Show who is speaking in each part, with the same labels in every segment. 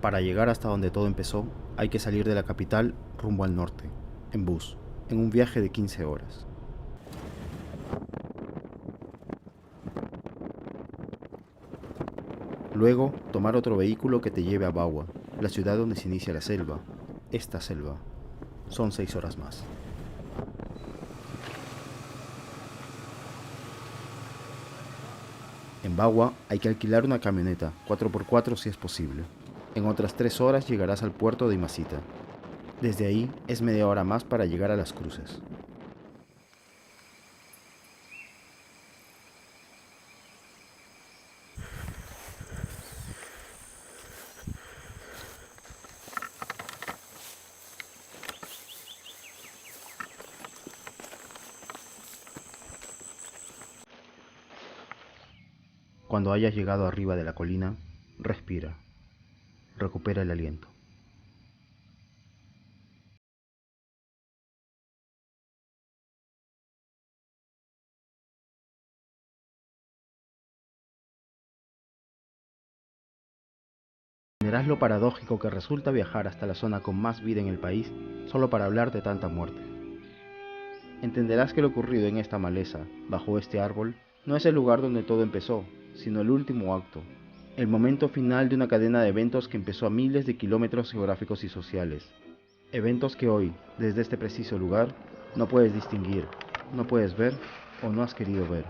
Speaker 1: Para llegar hasta donde todo empezó, hay que salir de la capital rumbo al norte, en bus, en un viaje de 15 horas. Luego, tomar otro vehículo que te lleve a Bagua, la ciudad donde se inicia la selva. Esta selva. Son 6 horas más. En Bagua hay que alquilar una camioneta, 4x4 si es posible. En otras 3 horas llegarás al puerto de Imacita. Desde ahí es media hora más para llegar a Las Cruces. Cuando hayas llegado arriba de la colina, respira, recupera el aliento. Entenderás lo paradójico que resulta viajar hasta la zona con más vida en el país solo para hablar de tanta muerte. Entenderás que lo ocurrido en esta maleza, bajo este árbol, no es el lugar donde todo empezó, sino el último acto, el momento final de una cadena de eventos que empezó a miles de kilómetros geográficos y sociales. Eventos que hoy, desde este preciso lugar, no puedes distinguir, no puedes ver o no has querido ver.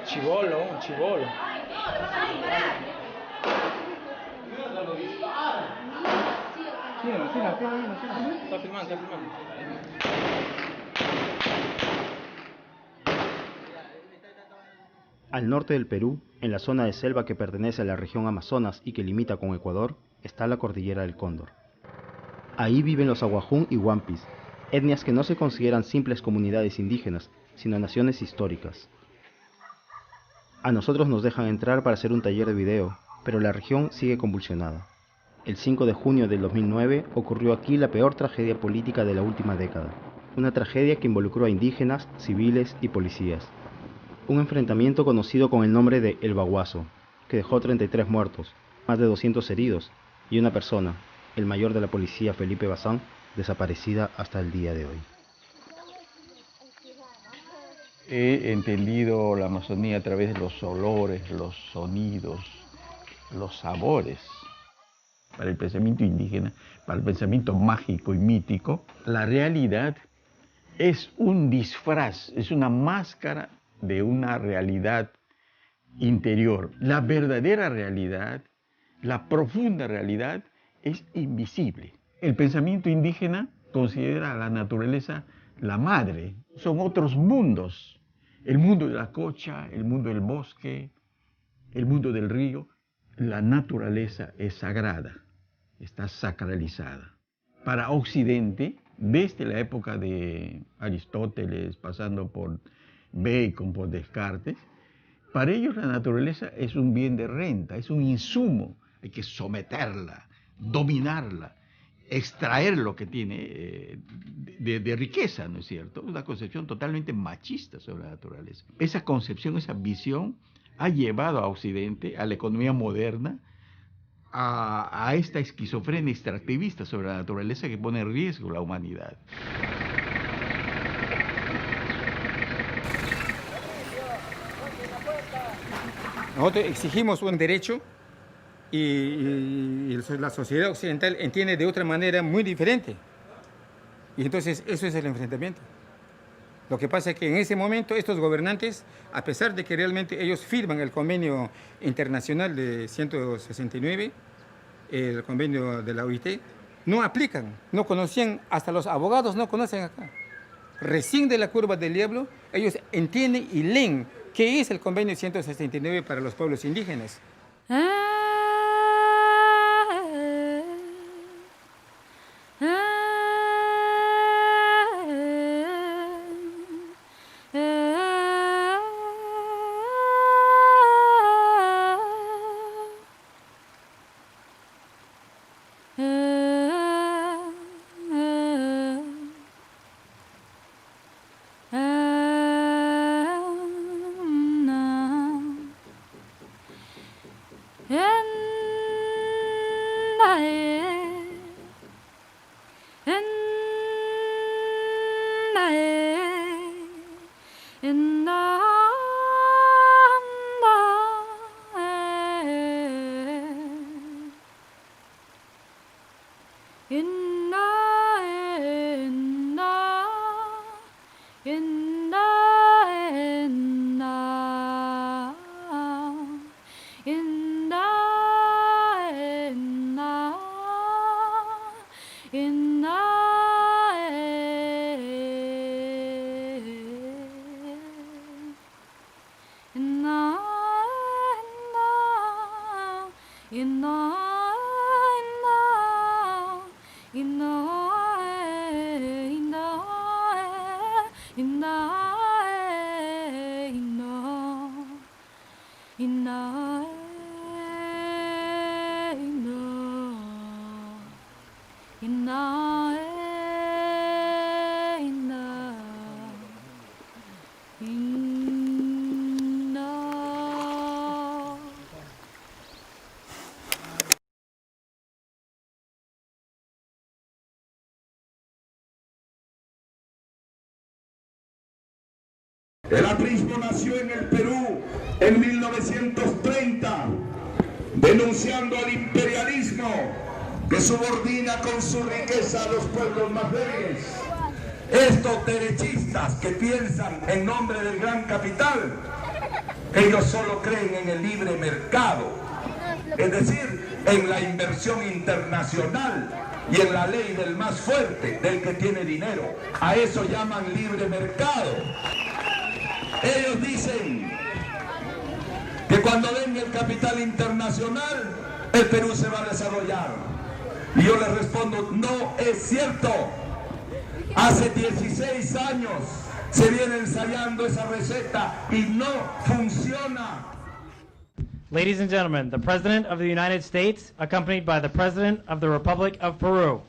Speaker 2: Chivolo, un chivolo. Sí, está filmando.
Speaker 1: Al norte del Perú, en la zona de selva que pertenece a la región Amazonas y que limita con Ecuador, está la cordillera del Cóndor. Ahí viven los Aguajún y Huampis, etnias que no se consideran simples comunidades indígenas, sino naciones históricas. A nosotros nos dejan entrar para hacer un taller de video, pero la región sigue convulsionada. El 5 de junio del 2009 ocurrió aquí la peor tragedia política de la última década, una tragedia que involucró a indígenas, civiles y policías. Un enfrentamiento conocido con el nombre de El Baguazo, que dejó 33 muertos, más de 200 heridos y una persona, el mayor de la policía Felipe Bazán, desaparecida hasta el día de hoy.
Speaker 3: He entendido la Amazonía a través de los olores, los sonidos, los sabores. Para el pensamiento indígena, para el pensamiento mágico y mítico, la realidad es un disfraz, es una máscara de una realidad interior. La verdadera realidad, la profunda realidad, es invisible. El pensamiento indígena considera a la naturaleza la madre. Son otros mundos. El mundo de la cocha, el mundo del bosque, el mundo del río. La naturaleza es sagrada, está sacralizada. Para Occidente, desde la época de Aristóteles, pasando por Bacon, por Descartes, para ellos la naturaleza es un bien de renta, es un insumo, hay que someterla, dominarla, extraer lo que tiene de riqueza, ¿no es cierto? Una concepción totalmente machista sobre la naturaleza. Esa concepción, esa visión ha llevado a Occidente, a la economía moderna, a esta esquizofrenia extractivista sobre la naturaleza que pone en riesgo la humanidad.
Speaker 4: Nosotros exigimos un derecho y la sociedad occidental entiende de otra manera muy diferente. Y entonces eso es el enfrentamiento. Lo que pasa es que en ese momento estos gobernantes, a pesar de que realmente ellos firman el convenio internacional de 169, el convenio de la OIT, no aplican, no conocían, hasta los abogados no conocen acá. Recién de la curva del diablo, ellos entienden y leen qué es el convenio 169 para los pueblos indígenas.
Speaker 5: El aprismo nació en el Perú en 1930, denunciando al imperialismo que subordina con su riqueza a los pueblos más débiles. Estos derechistas que piensan en nombre del gran capital, ellos solo creen en el libre mercado, es decir, en la inversión internacional y en la ley del más fuerte, del que tiene dinero. A eso llaman libre mercado. Ellos dicen que cuando venga el capital internacional, el Perú se va a desarrollar. Y yo les respondo, no es cierto. Hace 16 años se viene ensayando esa receta y no funciona.
Speaker 6: Ladies and gentlemen, the President of the United States, accompanied by the President of the Republic of Peru.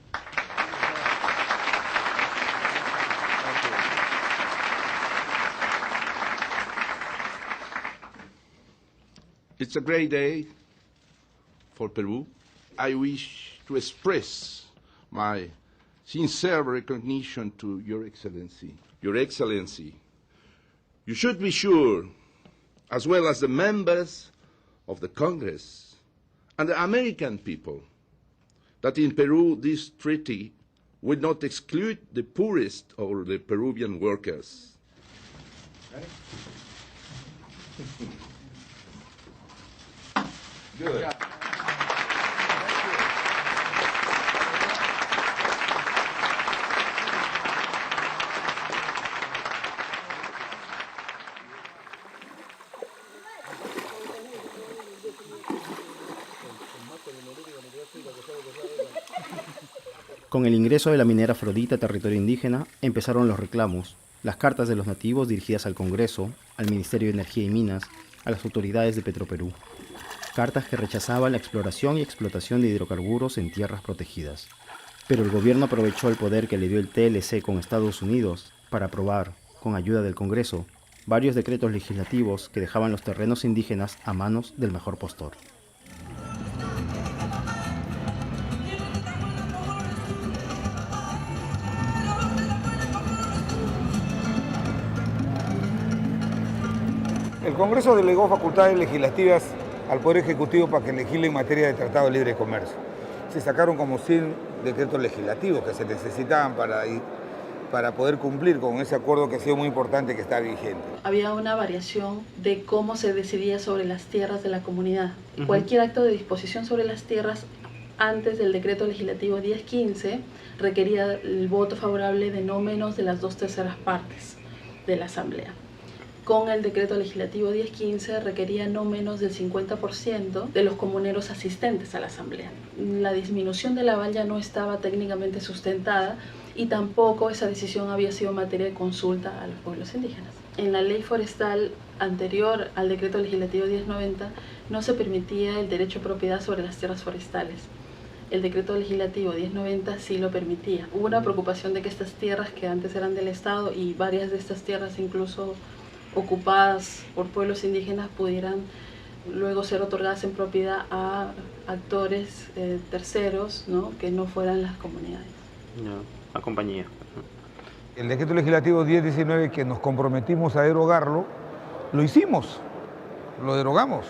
Speaker 7: It's a great day for Peru. I wish to express my sincere recognition to Your Excellency. Your Excellency, you should be sure, as well as the members of the Congress and the American people, that in Peru this treaty will not exclude the poorest or the Peruvian workers. Good.
Speaker 1: Con el ingreso de la minera Afrodita a territorio indígena, empezaron los reclamos, las cartas de los nativos dirigidas al Congreso, al Ministerio de Energía y Minas, a las autoridades de Petroperú. Cartas que rechazaban la exploración y explotación de hidrocarburos en tierras protegidas. Pero el gobierno aprovechó el poder que le dio el TLC con Estados Unidos para aprobar, con ayuda del Congreso, varios decretos legislativos que dejaban los terrenos indígenas a manos del mejor postor.
Speaker 8: El Congreso delegó facultades legislativas al Poder Ejecutivo para que legisle en materia de Tratado de Libre Comercio. Se sacaron como 100 decretos legislativos que se necesitaban para poder cumplir con ese acuerdo que ha sido muy importante, que está vigente.
Speaker 9: Había una variación de cómo se decidía sobre las tierras de la comunidad. Cualquier acto de disposición sobre las tierras antes del decreto legislativo 1015 requería el voto favorable de no menos de las 2/3 partes de la Asamblea. Con el decreto legislativo 1015 requería no menos del 50% de los comuneros asistentes a la Asamblea. La disminución del aval ya no estaba técnicamente sustentada y tampoco esa decisión había sido materia de consulta a los pueblos indígenas. En la ley forestal anterior al decreto legislativo 1090 no se permitía el derecho a propiedad sobre las tierras forestales. El decreto legislativo 1090 sí lo permitía. Hubo una preocupación de que estas tierras que antes eran del Estado y varias de estas tierras incluso ocupadas por pueblos indígenas pudieran luego ser otorgadas en propiedad a actores terceros, ¿no?, que no fueran las comunidades.
Speaker 1: No, a compañía.
Speaker 8: El decreto legislativo 1019, que nos comprometimos a derogarlo, lo hicimos, lo derogamos.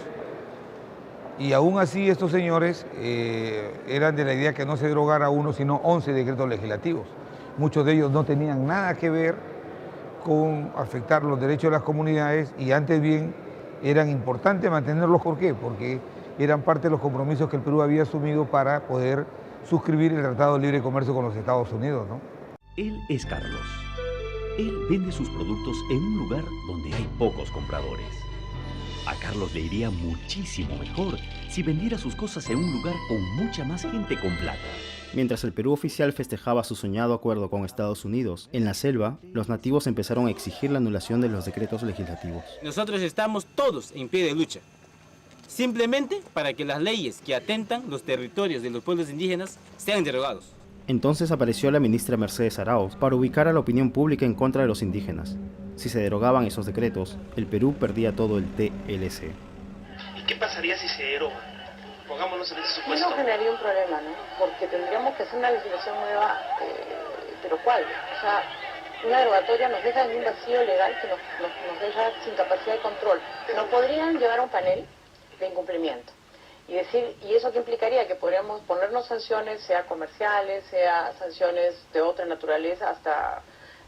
Speaker 8: Y aún así estos señores eran de la idea que no se derogara uno, sino 11 decretos legislativos. Muchos de ellos no tenían nada que ver con afectar los derechos de las comunidades y antes bien eran importantes mantenerlos. ¿Por qué? Porque eran parte de los compromisos que el Perú había asumido para poder suscribir el Tratado de Libre Comercio con los Estados Unidos, ¿no?
Speaker 10: Él es Carlos. Él vende sus productos en un lugar donde hay pocos compradores. A Carlos le iría muchísimo mejor si vendiera sus cosas en un lugar con mucha más gente con plata.
Speaker 1: Mientras el Perú oficial festejaba su soñado acuerdo con Estados Unidos, en la selva, los nativos empezaron a exigir la anulación de los decretos legislativos.
Speaker 11: Nosotros estamos todos en pie de lucha, simplemente para que las leyes que atentan los territorios de los pueblos indígenas sean derogados.
Speaker 1: Entonces apareció la ministra Mercedes Arauz para ubicar a la opinión pública en contra de los indígenas. Si se derogaban esos decretos, el Perú perdía todo el TLC.
Speaker 12: ¿Y qué pasaría si se deroga? Pongámonos en ese supuesto.
Speaker 13: Eso generaría un problema, ¿no? Porque tendríamos que hacer una legislación nueva, pero ¿cuál? O sea, una derogatoria nos deja en un vacío legal que nos deja sin capacidad de control. Nos podrían llevar a un panel de incumplimiento y decir, ¿y eso qué implicaría? Que podríamos ponernos sanciones, sea comerciales, sea sanciones de otra naturaleza, hasta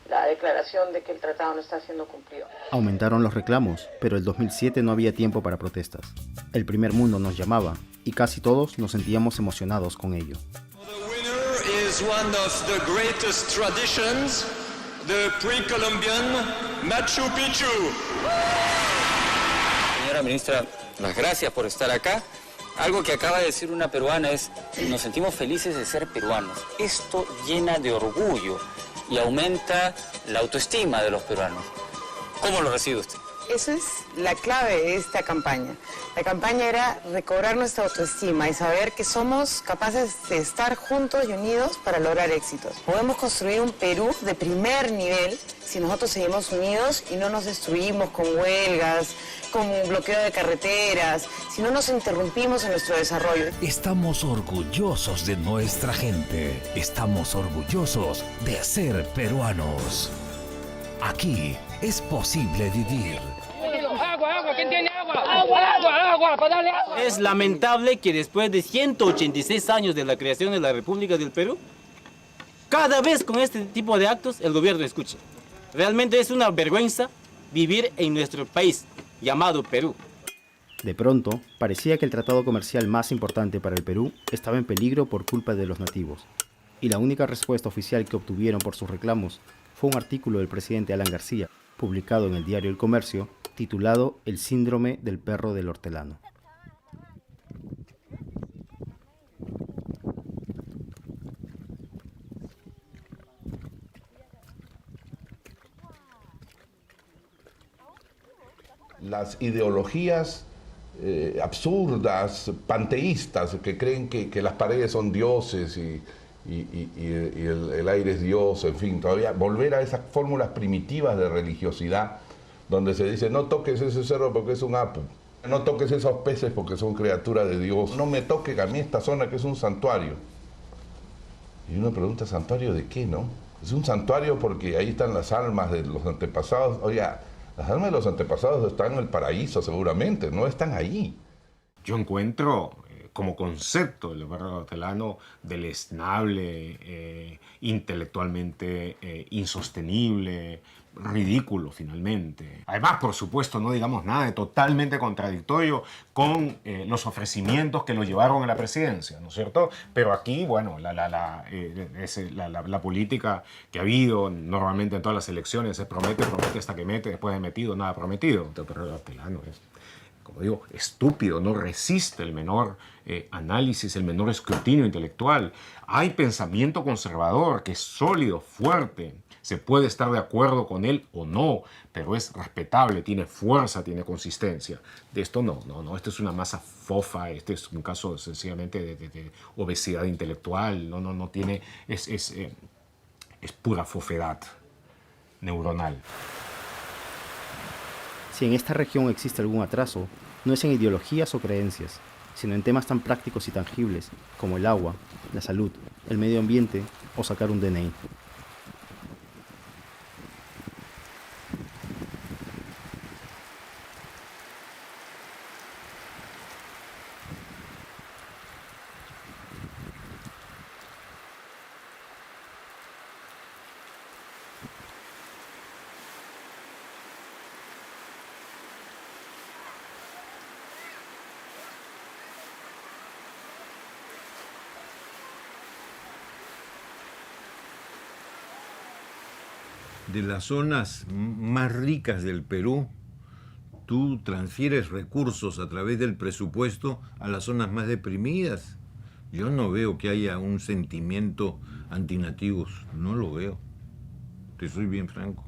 Speaker 13: la declaración de que el tratado no está siendo cumplido.
Speaker 1: Aumentaron los reclamos, pero el 2007 no había tiempo para protestas. El primer mundo nos llamaba y casi todos nos sentíamos emocionados con ello.
Speaker 14: The winner is one of the greatest traditions, the pre-Columbian Machu Picchu.
Speaker 15: Señora ministra, las gracias por estar acá. Algo que acaba de decir una peruana es, nos sentimos felices de ser peruanos. Esto llena de orgullo y aumenta la autoestima de los peruanos. ¿Cómo lo recibe usted?
Speaker 16: Esa es la clave de esta campaña. La campaña era recobrar nuestra autoestima y saber que somos capaces de estar juntos y unidos para lograr éxitos. Podemos construir un Perú de primer nivel si nosotros seguimos unidos y no nos destruimos con huelgas, con bloqueo de carreteras, si no nos interrumpimos en nuestro desarrollo.
Speaker 17: Estamos orgullosos de nuestra gente. Estamos orgullosos de ser peruanos. Aquí es posible vivir.
Speaker 11: Agua, ¿quién tiene agua? Agua, para darle agua. Es lamentable que después de 186 años de la creación de la República del Perú, cada vez con este tipo de actos el gobierno escuche. Realmente es una vergüenza vivir en nuestro país llamado Perú.
Speaker 1: De pronto, parecía que el tratado comercial más importante para el Perú estaba en peligro por culpa de los nativos. Y la única respuesta oficial que obtuvieron por sus reclamos fue un artículo del presidente Alan García, publicado en el diario El Comercio, titulado El síndrome del perro del hortelano.
Speaker 7: Las ideologías absurdas, panteístas, que creen que las paredes son dioses y el aire es Dios, en fin, todavía volver a esas fórmulas primitivas de religiosidad donde se dice no toques ese cerro porque es un apu, no toques esos peces porque son criaturas de Dios, no me toquen a mí esta zona que es un santuario. Y uno pregunta, ¿santuario de qué, no? Es un santuario porque ahí están las almas de los antepasados. Oiga, las almas de los antepasados están en el paraíso seguramente, no están ahí.
Speaker 18: Yo encuentro como concepto el barrio hortelano deleznable, intelectualmente insostenible, ridículo finalmente. Además, por supuesto, no digamos nada de totalmente contradictorio con los ofrecimientos que lo llevaron a la presidencia, ¿no es cierto? Pero aquí, bueno, la política que ha habido normalmente en todas las elecciones es promete hasta que mete, después de metido, nada prometido. El barrio hortelano es, como digo, estúpido, no resiste el menor análisis, el menor escrutinio intelectual. Hay pensamiento conservador que es sólido, fuerte. Se puede estar de acuerdo con él o no, pero es respetable, tiene fuerza, tiene consistencia. De esto no, esto es una masa fofa, este es un caso sencillamente de obesidad intelectual, no tiene, es pura fofedad neuronal.
Speaker 1: Si en esta región existe algún atraso, no es en ideologías o creencias, sino en temas tan prácticos y tangibles como el agua, la salud, el medio ambiente o sacar un DNI.
Speaker 3: De las zonas más ricas del Perú, tú transfieres recursos a través del presupuesto a las zonas más deprimidas. Yo no veo que haya un sentimiento antinativos, no lo veo. Te soy bien franco.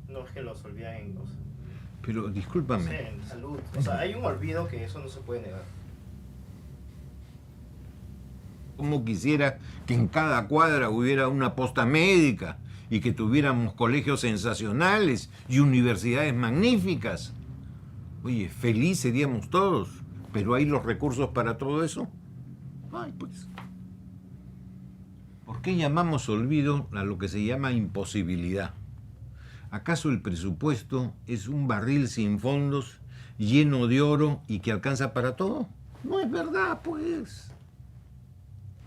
Speaker 1: No es que los olviden, no sé.
Speaker 3: Pero discúlpame.
Speaker 1: No sé, en salud. O sea, hay un olvido que eso no se puede negar.
Speaker 3: Como quisiera que en cada cuadra hubiera una posta médica y que tuviéramos colegios sensacionales y universidades magníficas. Oye, feliz seríamos todos, pero ¿hay los recursos para todo eso? Ay, pues. ¿Por qué llamamos olvido a lo que se llama imposibilidad? ¿Acaso el presupuesto es un barril sin fondos, lleno de oro y que alcanza para todo? No es verdad, pues.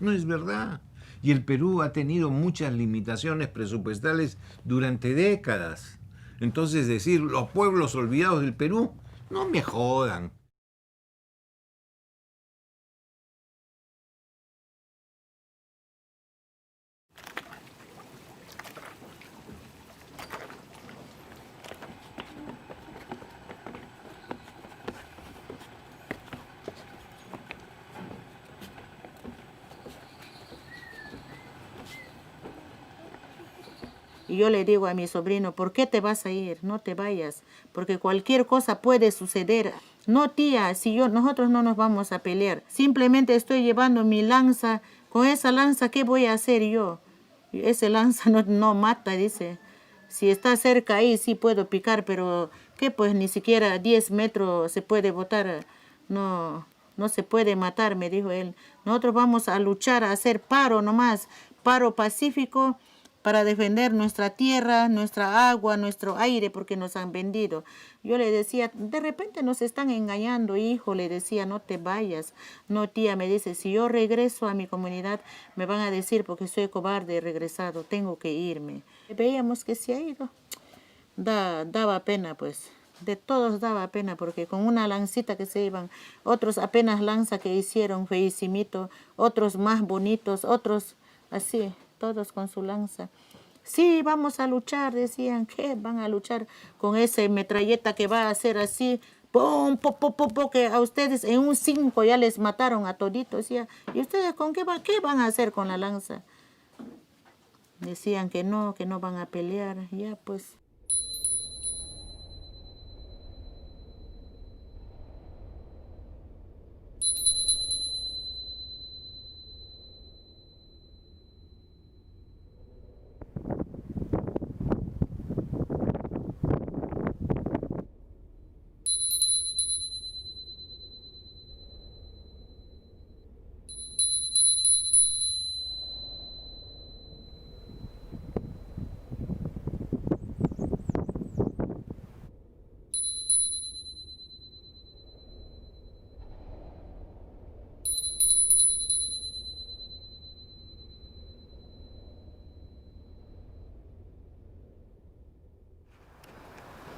Speaker 3: No es verdad. Y el Perú ha tenido muchas limitaciones presupuestales durante décadas. Entonces decir, los pueblos olvidados del Perú, no me jodan.
Speaker 19: Y yo le digo a mi sobrino, ¿por qué te vas a ir? No te vayas, porque cualquier cosa puede suceder. No, tía, nosotros no nos vamos a pelear. Simplemente estoy llevando mi lanza. Con esa lanza, ¿qué voy a hacer yo? Esa lanza no mata, dice. Si está cerca ahí, sí puedo picar, pero ¿qué? Pues ni siquiera 10 metros se puede botar. No se puede matar, me dijo él. Nosotros vamos a luchar, a hacer paro nomás, paro pacífico, para defender nuestra tierra, nuestra agua, nuestro aire, porque nos han vendido. Yo le decía, de repente nos están engañando, hijo, le decía, no te vayas. No, tía, me dice, si yo regreso a mi comunidad, me van a decir, porque soy cobarde, he regresado, tengo que irme. Veíamos que se ha ido. Daba pena, pues. De todos daba pena, porque con una lancita que se iban, otros apenas lanza que hicieron, feicimito, otros más bonitos, otros así, todos con su lanza. Sí, vamos a luchar, decían. ¿Qué van a luchar con esa metralleta que va a hacer así? ¡Pum, pum, pum, pum, pum! Que a ustedes en un 5 ya les mataron a toditos. Ya. ¿Y ustedes con qué van a hacer con la lanza? Decían que no van a pelear. Ya, pues.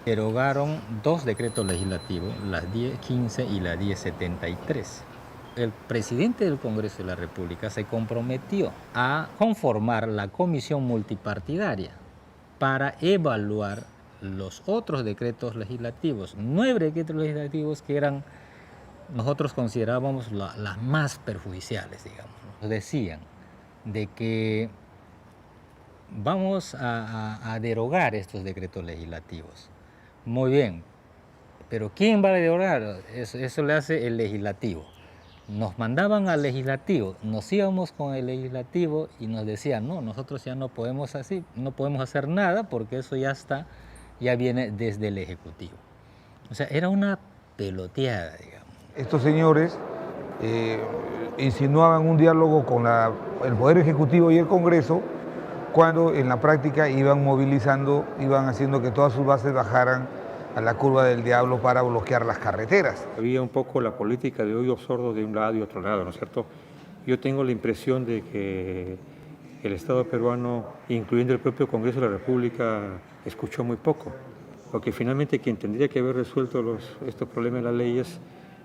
Speaker 20: Derogaron 2 decretos legislativos, la 1015 y la 1073. El presidente del Congreso de la República se comprometió a conformar la comisión multipartidaria para evaluar los otros decretos legislativos, 9 decretos legislativos que eran, nosotros considerábamos las más perjudiciales, digamos. Nos decían de que vamos a derogar estos decretos legislativos. Muy bien, pero ¿quién va a derogar? Eso le hace el legislativo. Nos mandaban al legislativo, nos íbamos con el legislativo y nos decían, no, nosotros ya no podemos hacer nada porque eso ya viene desde el ejecutivo. O sea, era una peloteada, digamos.
Speaker 8: Estos señores insinuaban un diálogo con el Poder Ejecutivo y el Congreso, cuando en la práctica iban movilizando, iban haciendo que todas sus bases bajaran a la curva del diablo para bloquear las carreteras.
Speaker 21: Había un poco la política de oídos sordos de un lado y otro lado, ¿no es cierto? Yo tengo la impresión de que el Estado peruano, incluyendo el propio Congreso de la República, escuchó muy poco, porque finalmente quien tendría que haber resuelto estos problemas de las leyes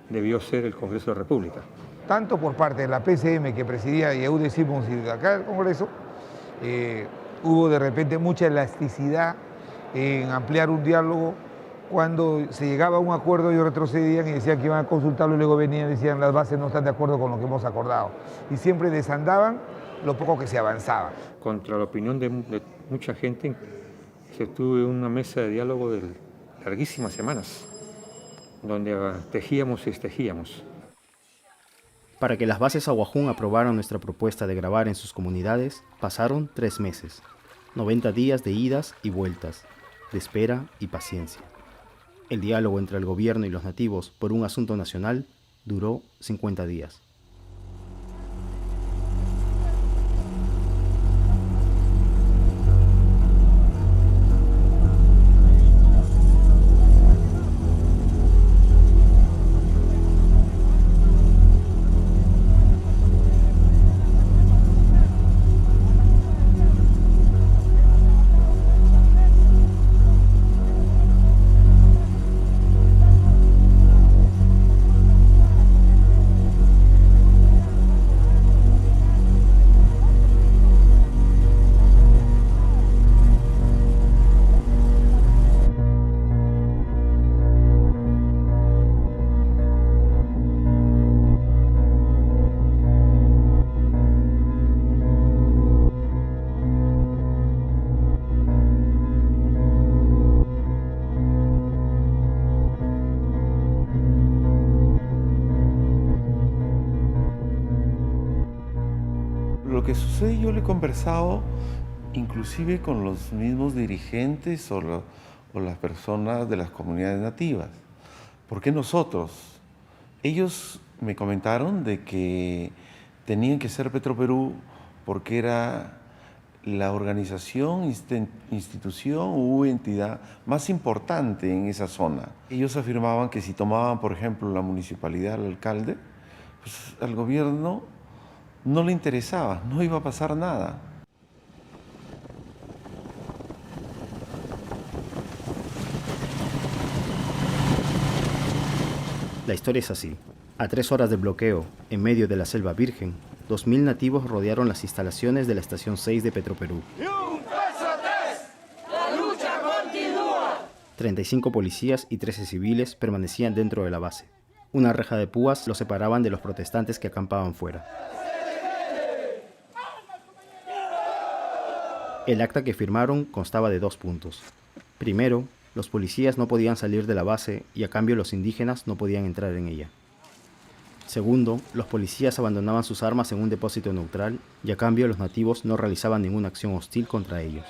Speaker 21: debió ser el Congreso de la República.
Speaker 8: Tanto por parte de la PCM que presidía Yehudi Simons y de acá del Congreso, hubo de repente mucha elasticidad en ampliar un diálogo. Cuando se llegaba a un acuerdo, ellos retrocedían y decían que iban a consultarlo y luego venían y decían las bases no están de acuerdo con lo que hemos acordado. Y siempre desandaban lo poco que se avanzaba.
Speaker 21: Contra la opinión de mucha gente, se tuvo una mesa de diálogo de larguísimas semanas, donde tejíamos y estejíamos.
Speaker 1: Para que las bases Aguajún aprobaran nuestra propuesta de grabar en sus comunidades, pasaron 3 meses, 90 días de idas y vueltas, de espera y paciencia. El diálogo entre el gobierno y los nativos por un asunto nacional duró 50 días.
Speaker 22: Lo que sucede, yo le he conversado inclusive con los mismos dirigentes o las personas de las comunidades nativas. ¿Por qué nosotros? Ellos me comentaron de que tenían que ser Petroperú porque era la organización, institución u entidad más importante en esa zona. Ellos afirmaban que si tomaban, por ejemplo, la municipalidad, el alcalde, pues al gobierno no le interesaba, no iba a pasar nada.
Speaker 1: La historia es así. A 3 horas de bloqueo, en medio de la selva virgen, 2.000 nativos rodearon las instalaciones de la estación 6 de Petroperú.
Speaker 5: Y un peso 3, la lucha continúa.
Speaker 1: 35 policías y 13 civiles permanecían dentro de la base. Una reja de púas los separaban de los protestantes que acampaban fuera. El acta que firmaron constaba de 2 puntos. Primero, los policías no podían salir de la base y a cambio los indígenas no podían entrar en ella. Segundo, los policías abandonaban sus armas en un depósito neutral y a cambio los nativos no realizaban ninguna acción hostil contra ellos.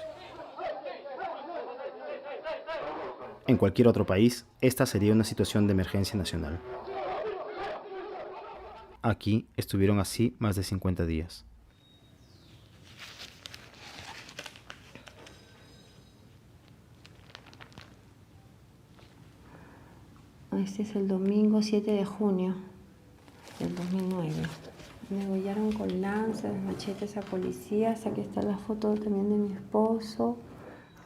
Speaker 1: En cualquier otro país, esta sería una situación de emergencia nacional. Aquí estuvieron así más de 50 días.
Speaker 23: Este es el domingo 7 de junio del 2009. Me degollaron con lanzas, machetes a policías. Aquí está la foto también de mi esposo.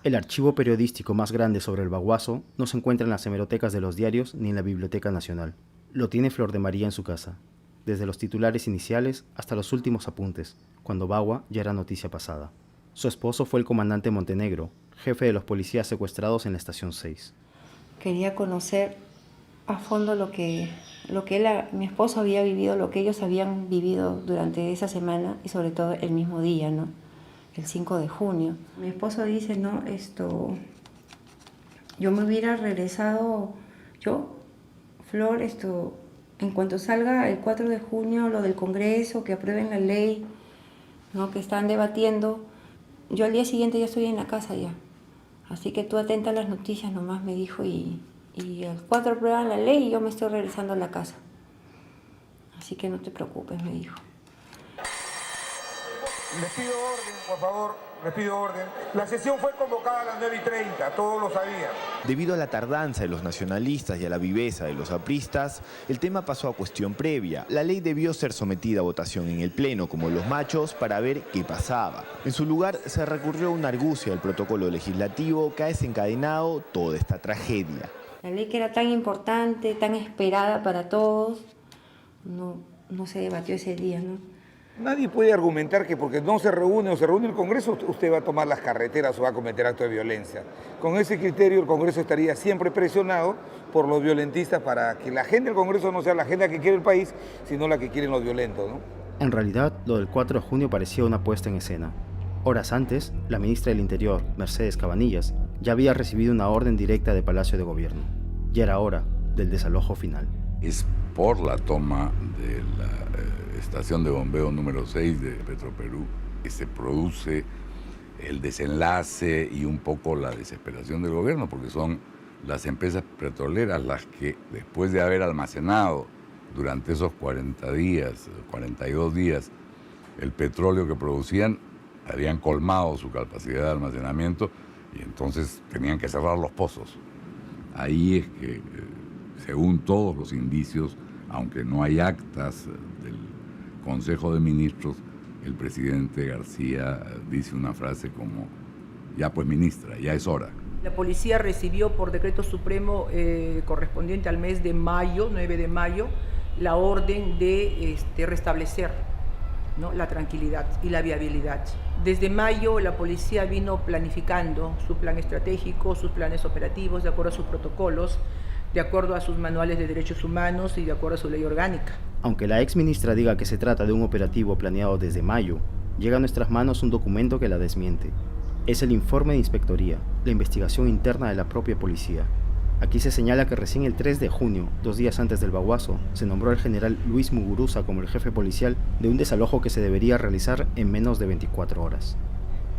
Speaker 1: El archivo periodístico más grande sobre el Baguazo no se encuentra en las hemerotecas de los diarios ni en la Biblioteca Nacional. Lo tiene Flor de María en su casa, desde los titulares iniciales hasta los últimos apuntes, cuando Bagua ya era noticia pasada. Su esposo fue el comandante Montenegro, jefe de los policías secuestrados en la Estación 6.
Speaker 23: Quería conocer a fondo lo que mi esposo había vivido, lo que ellos habían vivido durante esa semana y sobre todo el mismo día, ¿no? El 5 de junio. Mi esposo dice, no, yo me hubiera regresado, Flor, en cuanto salga el 4 de junio, lo del Congreso, que aprueben la ley, ¿no? Que están debatiendo, yo al día siguiente ya estoy en la casa ya. Así que tú atenta a las noticias nomás, me dijo, y el 4 aprueban la ley y yo me estoy regresando a la casa. Así que no te preocupes, me dijo.
Speaker 8: Les pido orden, por favor, les pido orden. La sesión fue convocada a las 9:30, todos lo sabían.
Speaker 2: Debido a la tardanza de los nacionalistas y a la viveza de los apristas, el tema pasó a cuestión previa. La ley debió ser sometida a votación en el Pleno, como los machos, para ver qué pasaba. En su lugar, se recurrió a una argucia del protocolo legislativo que ha desencadenado toda esta tragedia.
Speaker 23: La ley que era tan importante, tan esperada para todos, no se debatió ese día, ¿no?
Speaker 8: Nadie puede argumentar que porque no se reúne el Congreso, usted va a tomar las carreteras o va a cometer actos de violencia. Con ese criterio, el Congreso estaría siempre presionado por los violentistas para que la agenda del Congreso no sea la agenda que quiere el país, sino la que quieren los violentos, ¿no?
Speaker 1: En realidad, lo del 4 de junio parecía una puesta en escena. Horas antes, la ministra del Interior, Mercedes Cabanillas, ya había recibido una orden directa de Palacio de Gobierno. Ya era hora del desalojo final.
Speaker 4: Es por la toma de la estación de bombeo número 6 de Petroperú que se produce el desenlace y un poco la desesperación del gobierno, porque son las empresas petroleras las que, después de haber almacenado durante esos 40 días, 42 días, el petróleo que producían, habían colmado su capacidad de almacenamiento y entonces tenían que cerrar los pozos. Ahí es que, según todos los indicios, aunque no hay actas del Consejo de Ministros, el presidente García dice una frase como, ya pues ministra, ya es hora.
Speaker 6: La policía recibió por decreto supremo correspondiente al mes de mayo, 9 de mayo, la orden de restablecer, ¿no?, la tranquilidad y la viabilidad. Desde mayo la policía vino planificando su plan estratégico, sus planes operativos, de acuerdo a sus protocolos, de acuerdo a sus manuales de derechos humanos y de acuerdo a su ley orgánica.
Speaker 1: Aunque la exministra diga que se trata de un operativo planeado desde mayo, llega a nuestras manos un documento que la desmiente. Es el informe de inspectoría, la investigación interna de la propia policía. Aquí se señala que recién el 3 de junio, 2 días antes del Baguazo, se nombró al general Luis Muguruza como el jefe policial de un desalojo que se debería realizar en menos de 24 horas.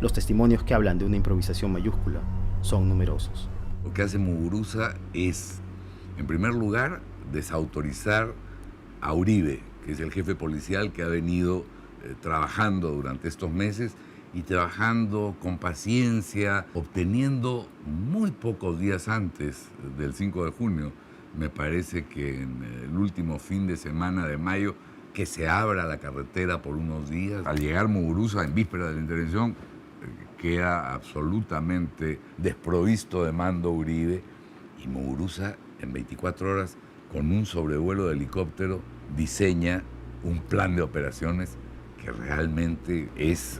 Speaker 1: Los testimonios que hablan de una improvisación mayúscula son numerosos.
Speaker 4: Lo que hace Muguruza es, en primer lugar, desautorizar a Uribe, que es el jefe policial que ha venido trabajando durante estos meses y trabajando con paciencia, obteniendo muy pocos días antes del 5 de junio, me parece que en el último fin de semana de mayo, que se abra la carretera por unos días. Al llegar Muguruza en víspera de la intervención, queda absolutamente desprovisto de mando Uribe, y Muguruza en 24 horas, con un sobrevuelo de helicóptero, diseña un plan de operaciones que realmente es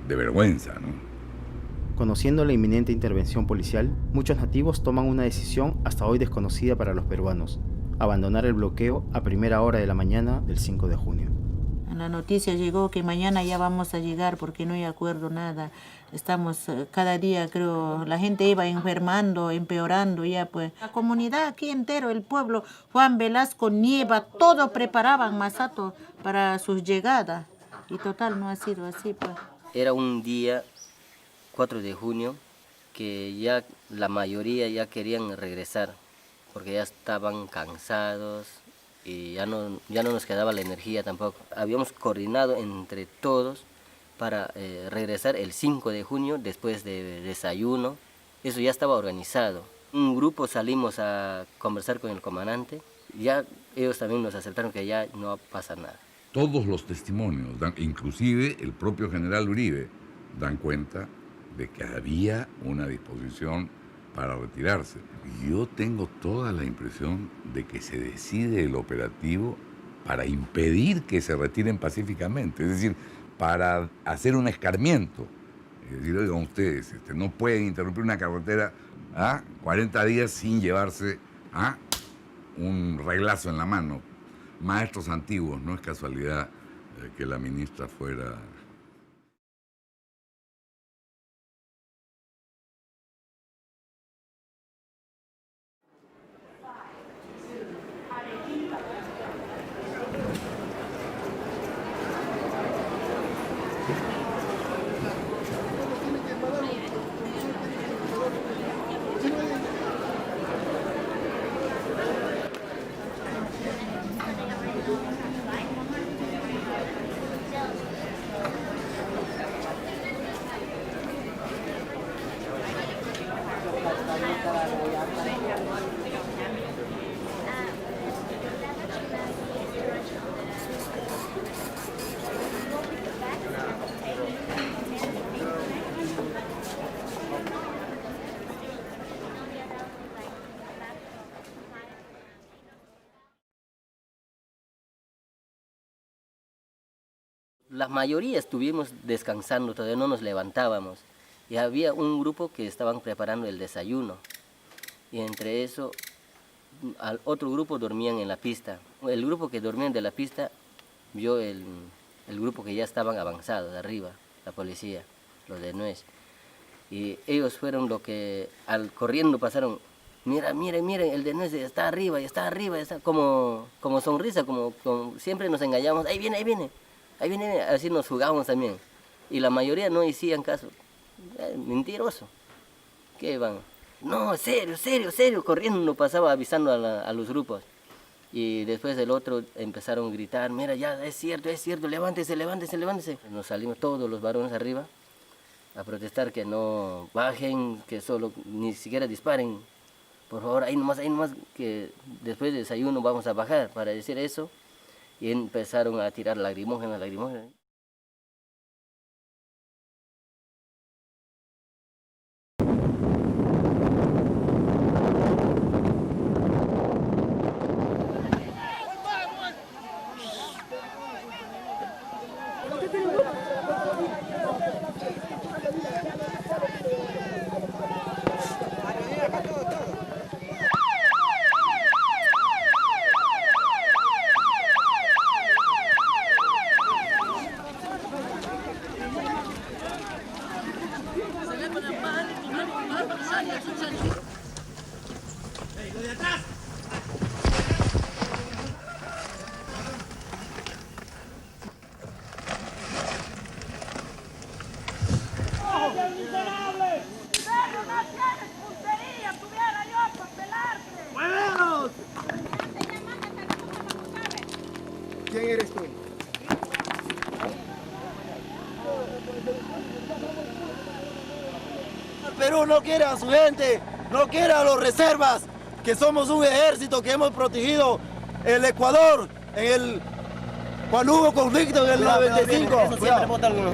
Speaker 4: de vergüenza, ¿no?
Speaker 1: Conociendo la inminente intervención policial, muchos nativos toman una decisión hasta hoy desconocida para los peruanos: abandonar el bloqueo a primera hora de la mañana del 5 de junio.
Speaker 19: En la noticia llegó que mañana ya vamos a llegar porque no hay acuerdo, nada. Estamos cada día, creo, la gente iba enfermando, empeorando ya, pues. La comunidad aquí entero, el pueblo, Juan Velasco, Nieva, todo preparaban Masato para su llegada. Y total, no ha sido así, pues.
Speaker 24: Era un día, 4 de junio, que ya la mayoría ya querían regresar, porque ya estaban cansados y ya no nos quedaba la energía tampoco. Habíamos coordinado entre todos para regresar el 5 de junio después de desayuno. Eso ya estaba organizado. Un grupo salimos a conversar con el comandante. Ya ellos también nos aceptaron que ya no pasa nada.
Speaker 4: Todos los testimonios, inclusive el propio general Uribe, dan cuenta de que había una disposición para retirarse. Yo tengo toda la impresión de que se decide el operativo para impedir que se retiren pacíficamente, es decir, para hacer un escarmiento. Es decir, oigan ustedes, no pueden interrumpir una carretera 40 días sin llevarse un reglazo en la mano. Maestros antiguos, no es casualidad que la ministra fuera...
Speaker 24: La mayoría estuvimos descansando, todavía no nos levantábamos. Y había un grupo que estaban preparando el desayuno. Y entre eso, al otro grupo dormían en la pista. El grupo que dormían de la pista vio el grupo que ya estaban avanzados, de arriba, la policía, los de Nuez. Y ellos fueron los que al corriendo pasaron, miren, el de Nuez está arriba, está como sonrisa, como siempre nos engañamos, ahí viene, así nos jugábamos también. Y la mayoría no hacían caso, mentiroso, ¿qué van? No, serio, corriendo pasaba avisando a los grupos. Y después el otro empezaron a gritar, mira, ya, es cierto, levántese. Nos salimos todos los varones arriba a protestar que no bajen, que solo ni siquiera disparen. Por favor, ahí nomás, que después del desayuno vamos a bajar para decir eso. Y empezaron a tirar lagrimógenas.
Speaker 9: ¿Quién eres tú?
Speaker 10: El Perú no quiere a su gente, no quiere a los reservas, que somos un ejército que hemos protegido el Ecuador cuando hubo conflicto en el 95.
Speaker 9: Eso siempre votan uno.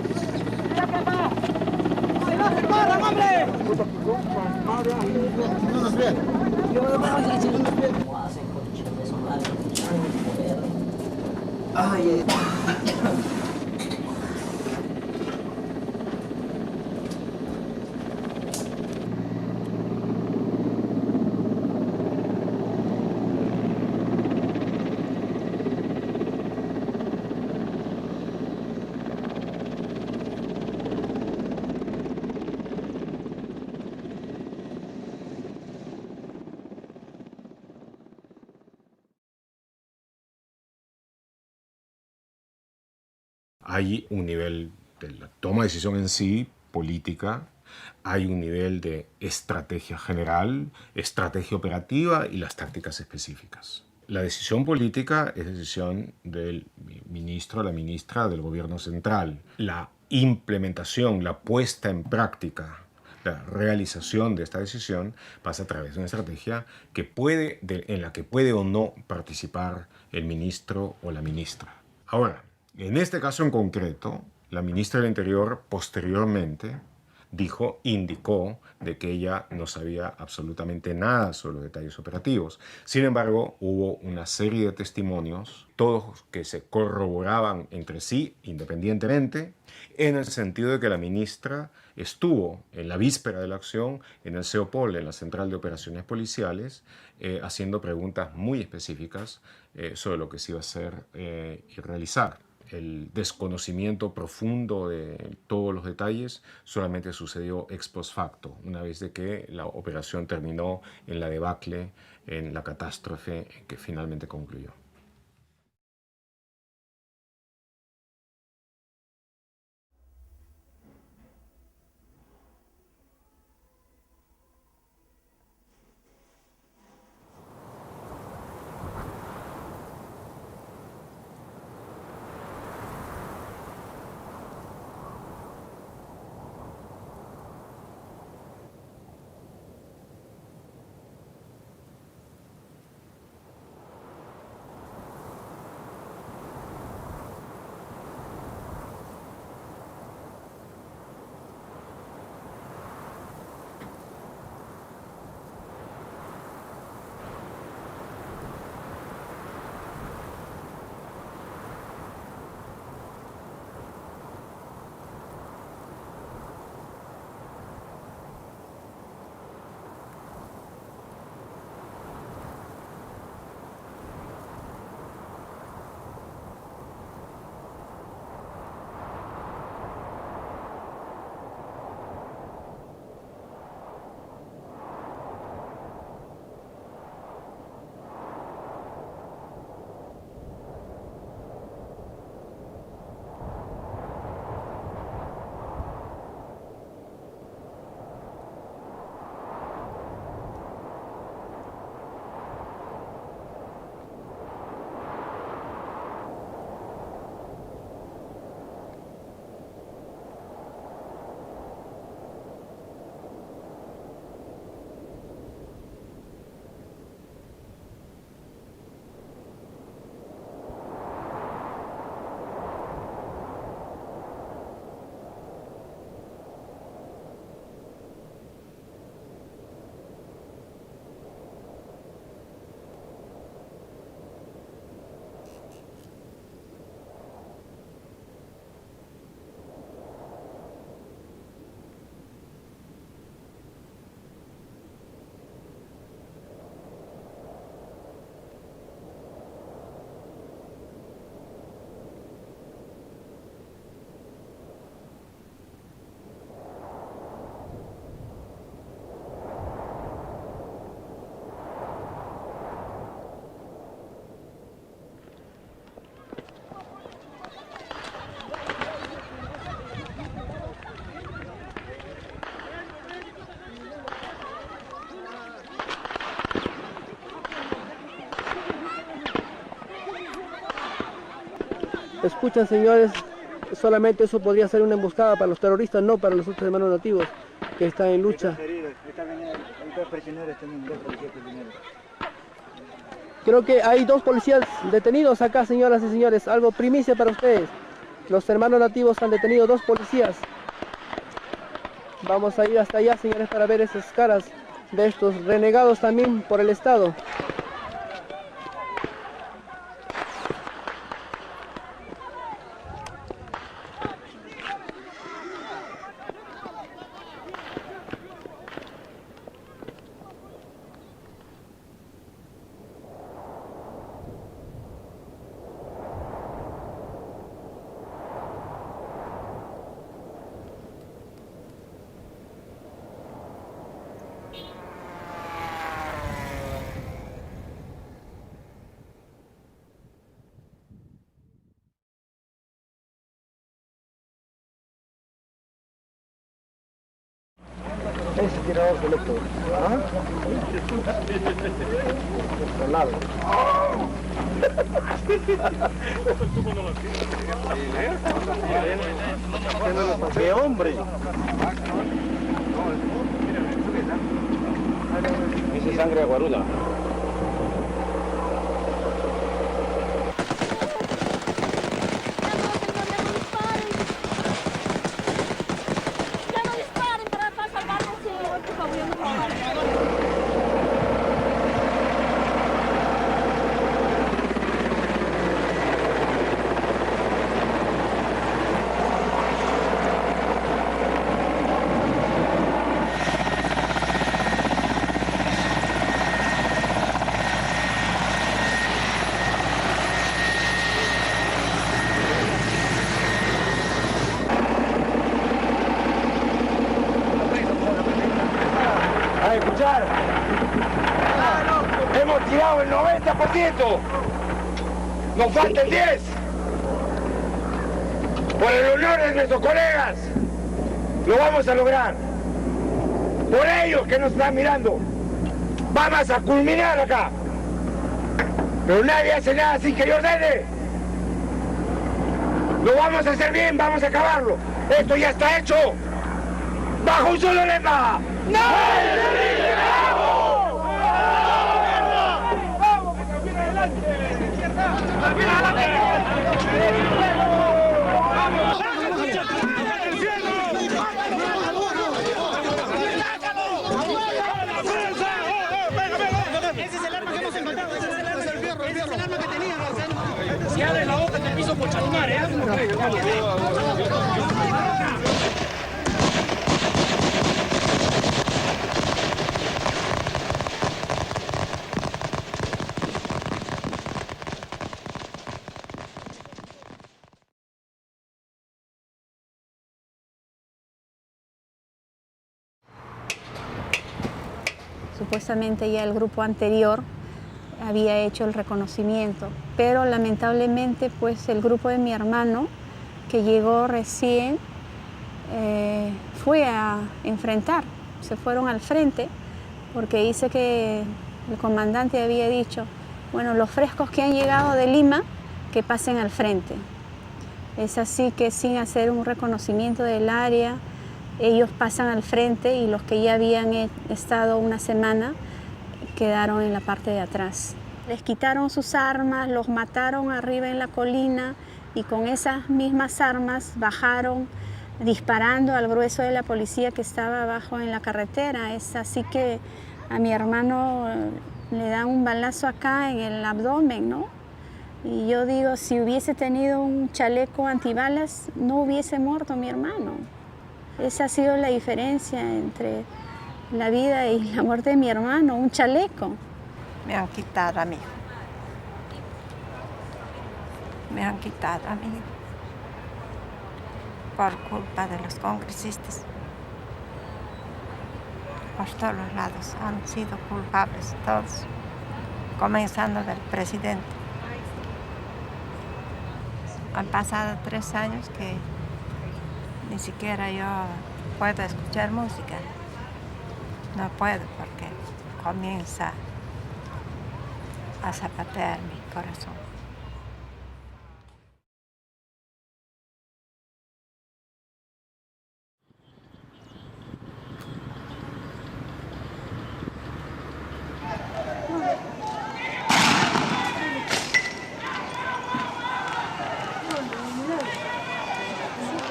Speaker 18: Hay un nivel de la toma de decisión en sí, política, hay un nivel de estrategia general, estrategia operativa y las tácticas específicas. La decisión política es decisión del ministro o la ministra del gobierno central. La implementación, la puesta en práctica, la realización de esta decisión pasa a través de una estrategia en la que puede o no participar el ministro o la ministra. Ahora, en este caso en concreto, la ministra del Interior posteriormente indicó de que ella no sabía absolutamente nada sobre los detalles operativos. Sin embargo, hubo una serie de testimonios, todos que se corroboraban entre sí independientemente, en el sentido de que la ministra estuvo en la víspera de la acción en el CEOPOL, en la Central de Operaciones Policiales, haciendo preguntas muy específicas sobre lo que se iba a hacer y realizar. El desconocimiento profundo de todos los detalles solamente sucedió ex post facto, una vez de que la operación terminó en la debacle, en la catástrofe que finalmente concluyó.
Speaker 9: Escuchan, señores, solamente eso podría ser una emboscada para los terroristas, no para los otros hermanos nativos que están en lucha. Creo que hay 2 policías detenidos acá, señoras y señores. Algo primicia para ustedes. Los hermanos nativos han detenido 2 policías. Vamos a ir hasta allá, señores, para ver esas caras de estos renegados también por el Estado. Ese tirador selecto. ¿Ah? ¡Qué hombre! Esa es sangre de guaruda.
Speaker 12: ¡Ya no disparen!
Speaker 5: lograr. Hemos tirado el 90%. Nos falta el 10%. Por el honor de nuestros colegas, lo vamos a lograr. Por ellos que nos están mirando, vamos a culminar acá. Pero nadie hace nada sin que yo ordene. Lo vamos a hacer bien, vamos a acabarlo. Esto ya está hecho. Bajo un solo lema. ¡No!
Speaker 12: Ese es el arma que hemos encontrado, ese es el arma que tenía, Marcelo. Si abres la boca te piso por chalumar, ¿eh?
Speaker 13: Supuestamente ya el grupo anterior había hecho el reconocimiento, pero lamentablemente pues el grupo de mi hermano, que llegó recién, fue a enfrentar, se fueron al frente, porque dice que el comandante había dicho, bueno, los frescos que han llegado de Lima, que pasen al frente. Es así que sin hacer un reconocimiento del área, ellos pasan al frente y los que ya habían estado una semana quedaron en la parte de atrás. Les quitaron sus armas, los mataron arriba en la colina y con esas mismas armas bajaron disparando al grueso de la policía que estaba abajo en la carretera. Es así que a mi hermano le dan un balazo acá en el abdomen, ¿no? Y yo digo, si hubiese tenido un chaleco antibalas, no hubiese muerto mi hermano. Esa ha sido la diferencia entre la vida y la muerte de mi hermano, un chaleco.
Speaker 14: Me han quitado a mí. Me han quitado a mí por culpa de los congresistas. Por todos los lados han sido culpables todos, comenzando del presidente. Han pasado 3 años que ni siquiera yo puedo escuchar música. No puedo porque comienza a zapatear mi corazón.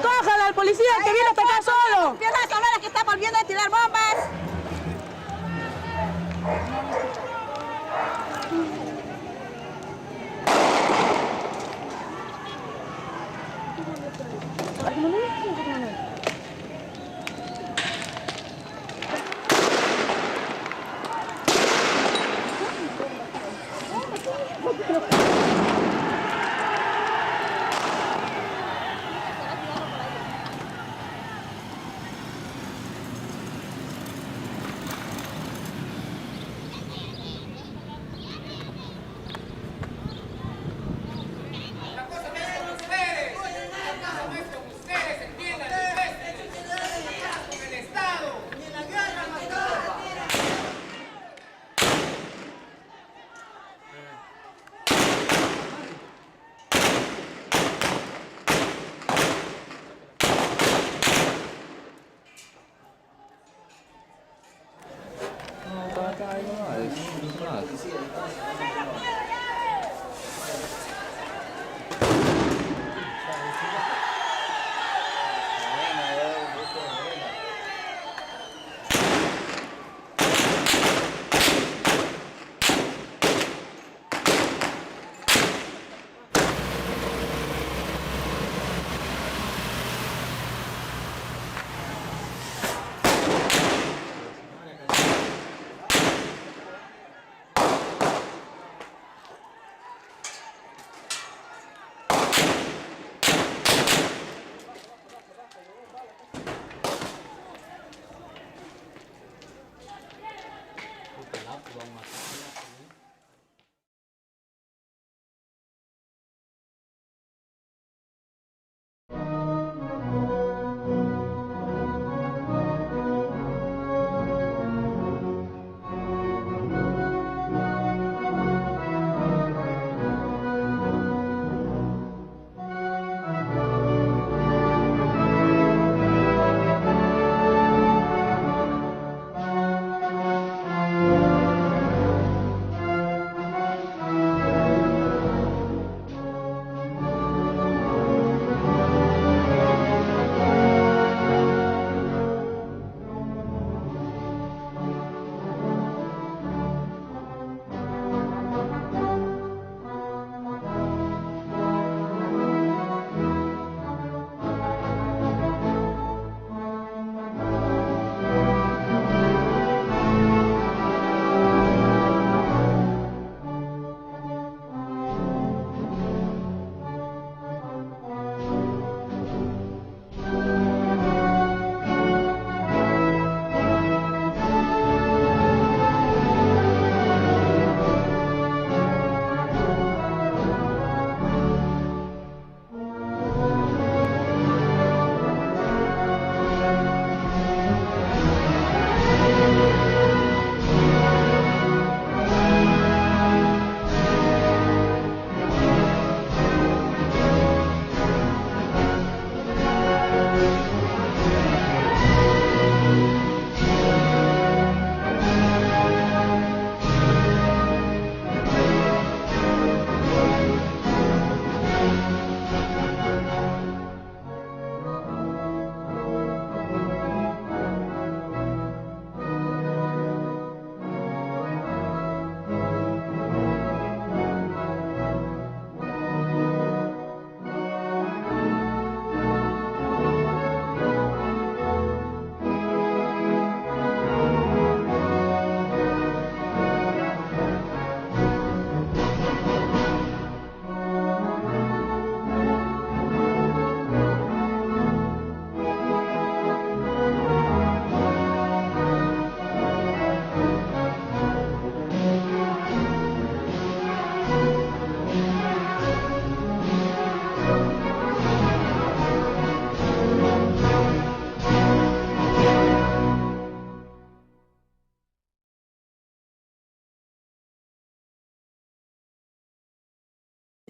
Speaker 13: ¡Cójala al policía que viene hasta acá solo!
Speaker 14: ¡Empieza a sonar que está volviendo a tirar bombas!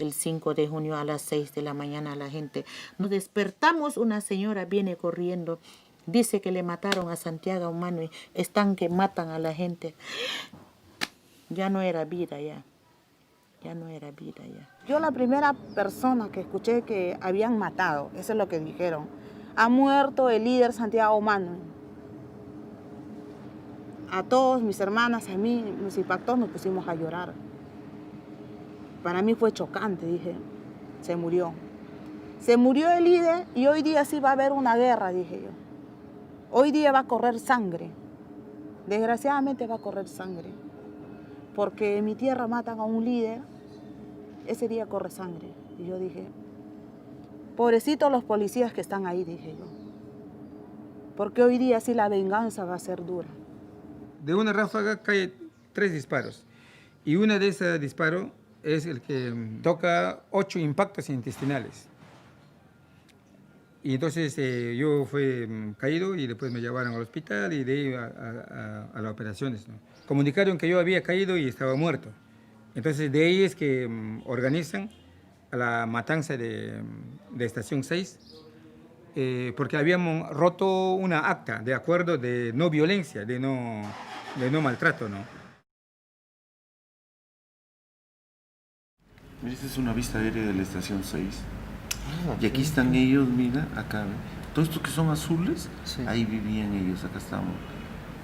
Speaker 19: el 5 de junio a las 6 de la mañana la gente. Nos despertamos, una señora viene corriendo, dice que le mataron a Santiago Humano y están que matan a la gente. Ya no era vida ya. Ya no era vida ya.
Speaker 11: Yo la primera persona que escuché que habían matado, eso es lo que dijeron. Ha muerto el líder Santiago Humano. A todos mis hermanas, a mí, nos impactó, nos pusimos a llorar. Para mí fue chocante, dije, se murió. Se murió el líder y hoy día sí va a haber una guerra, dije yo. Hoy día va a correr sangre. Desgraciadamente va a correr sangre. Porque en mi tierra matan a un líder, ese día corre sangre. Y yo dije, pobrecitos los policías que están ahí, dije yo. Porque hoy día sí la venganza va a ser dura.
Speaker 8: De una ráfaga cae 3 disparos. Y uno de esos disparos es el que toca 8 impactos intestinales. Y entonces yo fui caído y después me llevaron al hospital y de ahí a las operaciones, ¿no? Comunicaron que yo había caído y estaba muerto. Entonces de ahí es que organizan la matanza de Estación 6, porque habíamos roto una acta de acuerdo de no violencia, de no maltrato, ¿no?
Speaker 22: Mira, esta es una vista aérea de la Estación 6. Y aquí están ellos, mira, acá. Todos estos que son azules, sí. Ahí vivían ellos, acá estamos.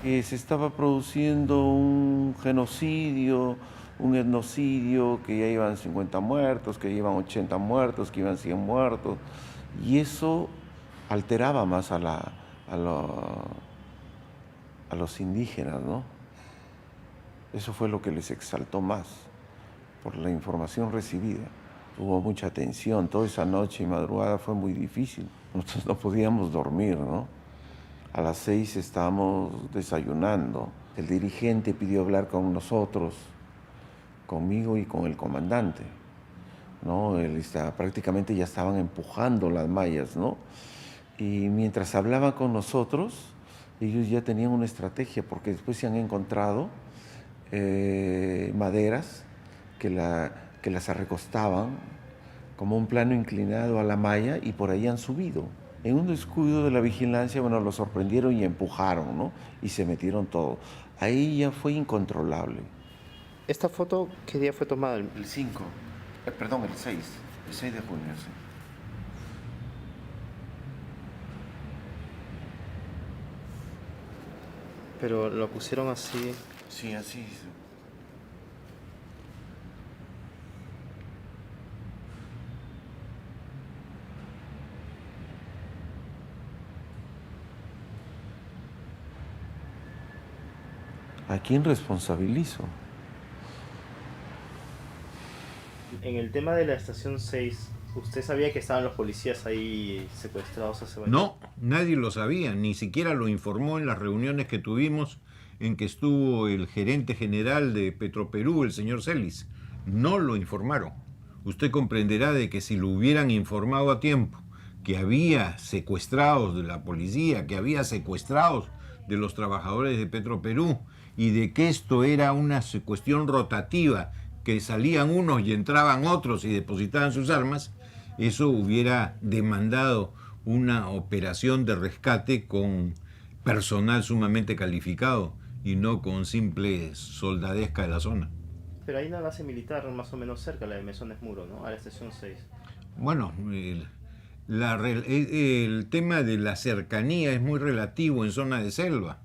Speaker 22: Se estaba produciendo un genocidio, un etnocidio, que ya iban 50 muertos, que iban 80 muertos, que iban 100 muertos. Y eso alteraba más a los indígenas, ¿no? Eso fue lo que les exaltó más, por la información recibida. Hubo mucha tensión, toda esa noche y madrugada fue muy difícil. Nosotros no podíamos dormir, ¿no? A las 6 estábamos desayunando. El dirigente pidió hablar con nosotros, conmigo y con el comandante, ¿no? Prácticamente ya estaban empujando las mallas, ¿no? Y mientras hablaban con nosotros, ellos ya tenían una estrategia, porque después se han encontrado maderas que las recostaban como un plano inclinado a la malla y por ahí han subido. En un descuido de la vigilancia, bueno, los sorprendieron y empujaron, ¿no? Y se metieron todo. Ahí ya fue incontrolable.
Speaker 1: ¿Esta foto qué día fue tomada?
Speaker 22: El 5, perdón, el 6 de junio, sí.
Speaker 1: Pero lo pusieron así.
Speaker 22: Sí, así. ¿A quién responsabilizo?
Speaker 1: En el tema de la Estación 6, ¿usted sabía que estaban los policías ahí secuestrados hace varios
Speaker 15: No, nadie lo sabía, ni siquiera lo informó en las reuniones que tuvimos en que estuvo el gerente general de Petroperú, el señor Celis. No lo informaron. Usted comprenderá de que si lo hubieran informado a tiempo, que había secuestrados de la policía, que había secuestrados de los trabajadores de Petroperú, y de que esto era una cuestión rotativa, que salían unos y entraban otros y depositaban sus armas, eso hubiera demandado una operación de rescate con personal sumamente calificado y no con simple soldadesca de la zona.
Speaker 1: Pero hay una base militar más o menos cerca, la de Mesones Muro, ¿no? A la Estación 6.
Speaker 15: Bueno, el tema de la cercanía es muy relativo en zona de selva.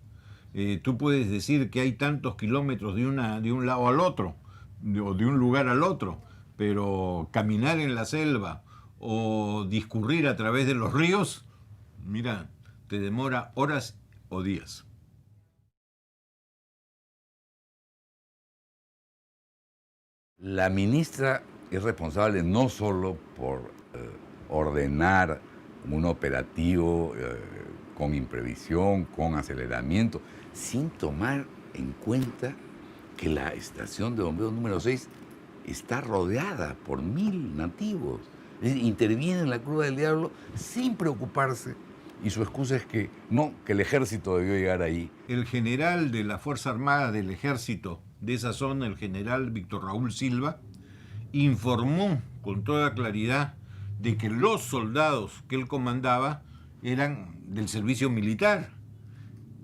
Speaker 15: Tú puedes decir que hay tantos kilómetros de un lado al otro, o de un lugar al otro, pero caminar en la selva o discurrir a través de los ríos, mira, te demora horas o días.
Speaker 4: La ministra es responsable no solo por ordenar un operativo con imprevisión, con aceleramiento, sin tomar en cuenta que la estación de bomberos número 6 está rodeada por 1000 nativos. Interviene en la Cruz del Diablo sin preocuparse. Y su excusa es que no, que el ejército debió llegar ahí.
Speaker 15: El general de la Fuerza Armada del Ejército de esa zona, el general Víctor Raúl Silva, informó con toda claridad de que los soldados que él comandaba eran del servicio militar,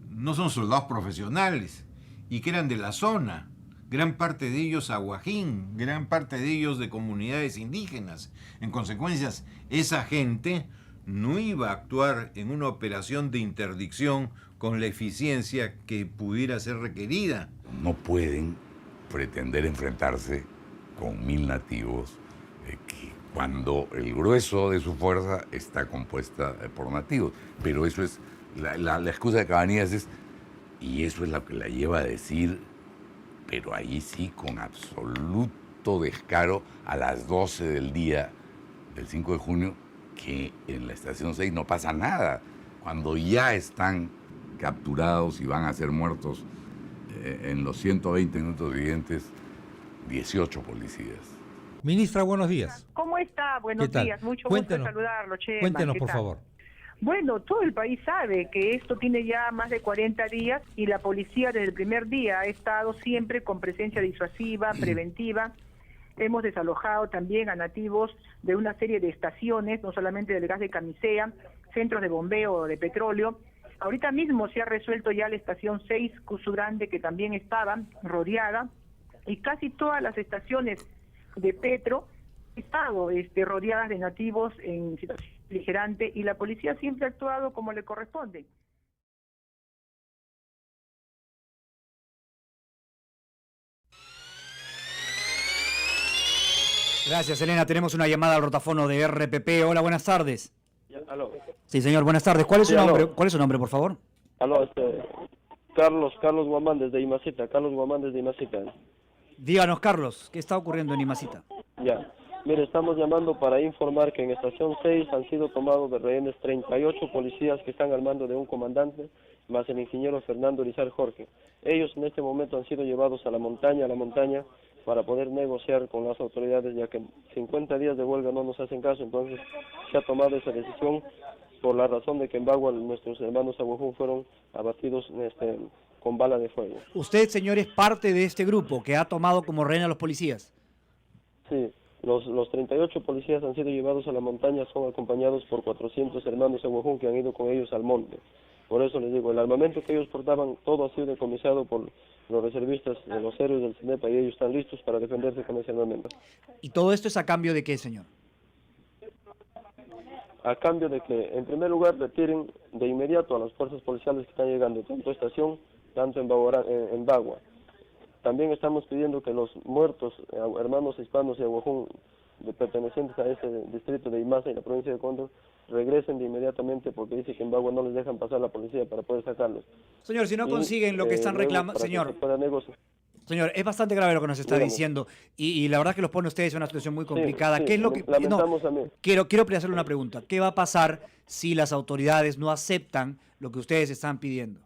Speaker 15: no son soldados profesionales, y que eran de la zona, gran parte de ellos aguajín, gran parte de ellos de comunidades indígenas. En consecuencia, esa gente no iba a actuar en una operación de interdicción con la eficiencia que pudiera ser requerida.
Speaker 4: No pueden pretender enfrentarse con 1000 nativos cuando el grueso de su fuerza está compuesta por nativos. Pero eso es, la excusa de Cabanillas y eso es lo que la lleva a decir, pero ahí sí con absoluto descaro, a las 12 del día del 5 de junio, que en la estación 6 no pasa nada, cuando ya están capturados y van a ser muertos en los 120 minutos siguientes 18 policías.
Speaker 3: Ministra, buenos días.
Speaker 7: ¿Cómo está? Buenos días. Mucho gusto en saludarlo, Chema.
Speaker 3: Cuéntenos,
Speaker 7: ¿Qué
Speaker 3: por
Speaker 7: tal?
Speaker 3: favor.
Speaker 7: Bueno, todo el país sabe que esto tiene ya más de 40 días y la policía desde el primer día ha estado siempre con presencia disuasiva, preventiva. Hemos desalojado también a nativos de una serie de estaciones, no solamente del gas de Camisea, centros de bombeo de petróleo. Ahorita mismo se ha resuelto ya la estación 6, Cusu Grande, que también estaba rodeada, y casi todas las estaciones de Petro han estado rodeadas de nativos en situación beligerante, y la policía siempre ha actuado como le corresponde.
Speaker 16: Gracias, Elena. Tenemos una llamada al rotafono de RPP. Hola, buenas tardes.
Speaker 17: Aló.
Speaker 16: Sí, señor, buenas tardes. ¿Cuál es su nombre?
Speaker 17: Aló.
Speaker 16: ¿Cuál es su nombre, por favor?
Speaker 17: Aló, Carlos Guamán desde Imacita,
Speaker 16: Díganos, Carlos, ¿qué está ocurriendo en Imacita?
Speaker 17: Ya. Mire, estamos llamando para informar que en estación 6 han sido tomados de rehenes 38 policías que están al mando de un comandante, más el ingeniero Fernando Rizal Jorge. Ellos en este momento han sido llevados a la montaña, para poder negociar con las autoridades, ya que 50 días de huelga no nos hacen caso. Entonces se ha tomado esa decisión por la razón de que en Bagua nuestros hermanos aguajún fueron abatidos con bala de fuego.
Speaker 16: Usted, señor, es parte de este grupo que ha tomado como rehén a los policías.
Speaker 17: Sí, los 38 policías han sido llevados a la montaña, son acompañados por 400 hermanos aguajún que han ido con ellos al monte. Por eso les digo, el armamento que ellos portaban, todo ha sido decomisado por los reservistas de los héroes del CENEPA, y ellos están listos para defenderse con ese armamento.
Speaker 16: ¿Y todo esto es a cambio de qué, señor?
Speaker 17: A cambio de que, en primer lugar, retiren de inmediato a las fuerzas policiales que están llegando, tanto a estación, tanto en Bagua. También estamos pidiendo que los muertos, hermanos hispanos y aguajún, pertenecientes a ese distrito de Imasa y la provincia de Cóndor, regresen de inmediatamente, porque dice que en Bagua no les dejan pasar la policía para poder sacarlos.
Speaker 16: Señor, si no consiguen lo que están reclamando... Señor, es bastante grave lo que nos está diciendo y la verdad que los pone ustedes en una situación muy complicada.
Speaker 17: Sí,
Speaker 16: ¿Qué es lo que quiero hacerle una pregunta? ¿Qué va a pasar si las autoridades no aceptan lo que ustedes están pidiendo?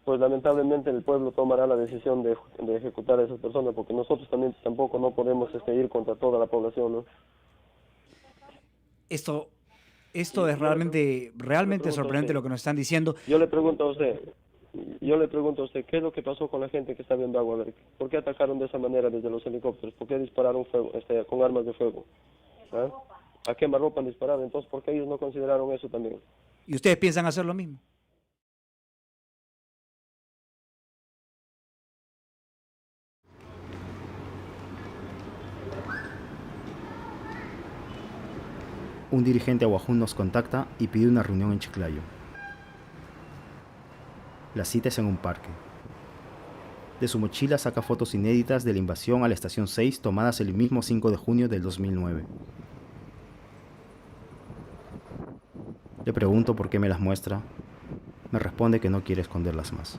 Speaker 17: Pues lamentablemente el pueblo tomará la decisión de ejecutar a esas personas, porque nosotros tampoco no podemos ir contra toda la población, ¿no?
Speaker 16: Esto es realmente sorprendente lo que nos están diciendo.
Speaker 17: Yo le pregunto a usted, ¿qué es lo que pasó con la gente que estaba en Bagua? A ver, ¿por qué atacaron de esa manera desde los helicópteros? ¿Por qué dispararon fuego, con armas de fuego? ¿Ah? ¿A quemarropa han disparado? Entonces, ¿por qué ellos no consideraron eso también?
Speaker 16: ¿Y ustedes piensan hacer lo mismo?
Speaker 1: Un dirigente aguajún nos contacta y pide una reunión en Chiclayo. La cita es en un parque. De su mochila saca fotos inéditas de la invasión a la estación 6 tomadas el mismo 5 de junio del 2009. Le pregunto por qué me las muestra. Me responde que no quiere esconderlas más.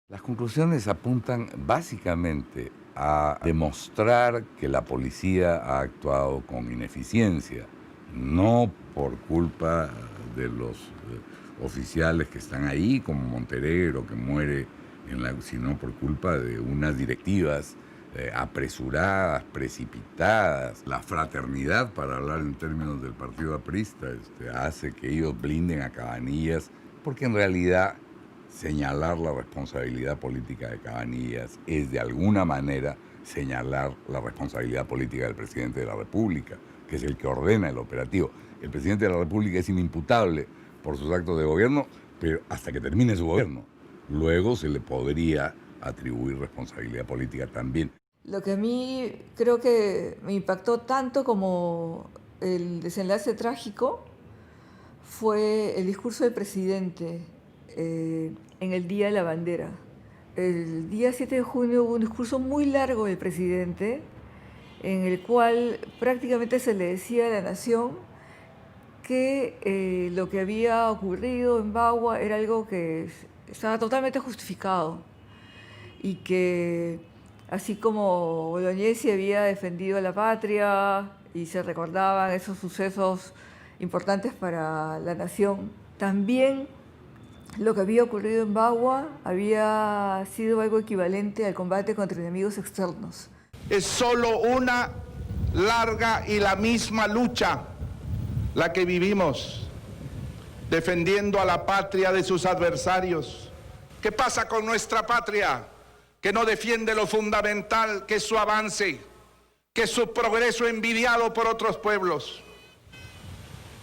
Speaker 4: Las conclusiones apuntan básicamente a demostrar que la policía ha actuado con ineficiencia, no por culpa de los oficiales que están ahí, como Monterero, que muere, sino por culpa de unas directivas apresuradas, precipitadas. La fraternidad, para hablar en términos del partido aprista, hace que ellos blinden a Cabanillas, porque en realidad señalar la responsabilidad política de Cabanillas es de alguna manera señalar la responsabilidad política del presidente de la República, que es el que ordena el operativo. El presidente de la República es inimputable por sus actos de gobierno, pero hasta que termine su gobierno. Luego se le podría atribuir responsabilidad política también.
Speaker 2: Lo que a mí creo que me impactó tanto como el desenlace trágico fue el discurso del presidente en el Día de la Bandera. El día 7 de junio hubo un discurso muy largo del presidente en el cual prácticamente se le decía a la nación que lo que había ocurrido en Bagua era algo que estaba totalmente justificado y que así como Bolognesi había defendido a la patria y se recordaban esos sucesos importantes para la nación, también lo que había ocurrido en Bagua había sido algo equivalente al combate contra enemigos externos.
Speaker 5: Es solo una larga y la misma lucha la que vivimos, defendiendo a la patria de sus adversarios. ¿Qué pasa con nuestra patria? Que no defiende lo fundamental, que es su avance, que es su progreso envidiado por otros pueblos.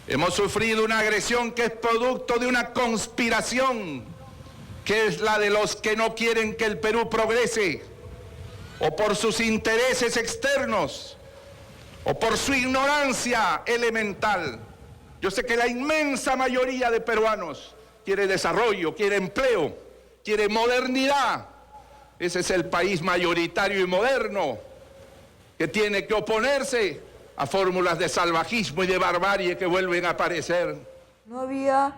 Speaker 5: Hemos sufrido una agresión que es producto de una conspiración, que es la de los que no quieren que el Perú progrese, o por sus intereses externos, o por su ignorancia elemental. Yo sé que la inmensa mayoría de peruanos quiere desarrollo, quiere empleo, quiere modernidad. Ese es el país mayoritario y moderno que tiene que oponerse a fórmulas de salvajismo y de barbarie que vuelven a aparecer.
Speaker 2: No había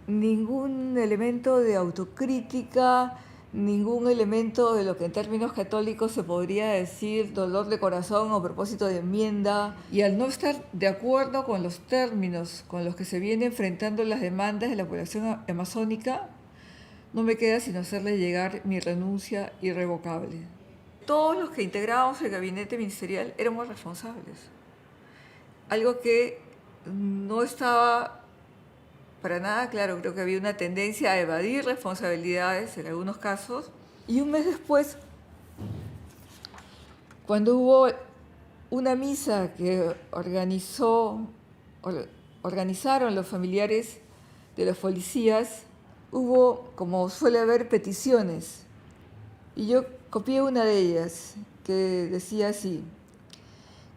Speaker 2: ningún elemento de autocrítica, ningún elemento de lo que en términos católicos se podría decir dolor de corazón o propósito de enmienda. Y al no estar de acuerdo con los términos con los que se vienen enfrentando las demandas de la población amazónica, no me queda sino hacerle llegar mi renuncia irrevocable. Todos los que integrábamos el gabinete ministerial éramos responsables. Algo que no estaba para nada claro. Creo que había una tendencia a evadir responsabilidades en algunos casos. Y un mes después, cuando hubo una misa que organizaron los familiares de los policías, hubo, como suele haber, peticiones. Y yo copié una de ellas, que decía así: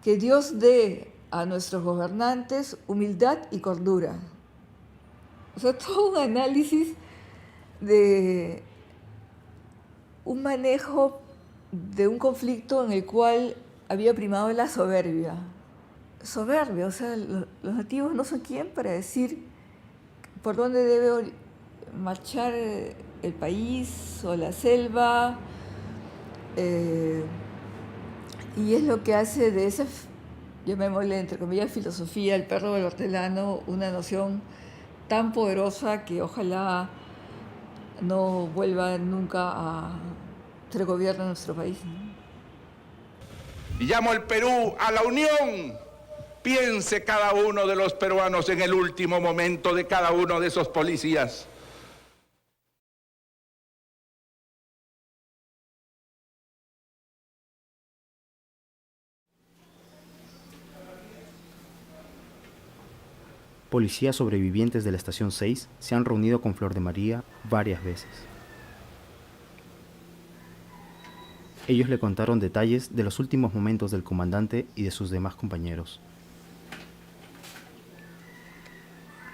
Speaker 2: que Dios dé a nuestros gobernantes humildad y cordura. O sea, todo un análisis de un manejo de un conflicto en el cual había primado la soberbia. Soberbia, o sea, los nativos no son quién para decir por dónde debe marchar el país o la selva. Y es lo que hace de esa, llamémosle entre comillas, filosofía, el perro del hortelano, una noción tan poderosa que ojalá no vuelva nunca a ser gobierno en nuestro país, ¿no?
Speaker 5: Y llamo al Perú a la unión. Piense cada uno de los peruanos en el último momento de cada uno de esos policías.
Speaker 1: Policías sobrevivientes de la Estación 6 se han reunido con Flor de María varias veces. Ellos le contaron detalles de los últimos momentos del comandante y de sus demás compañeros.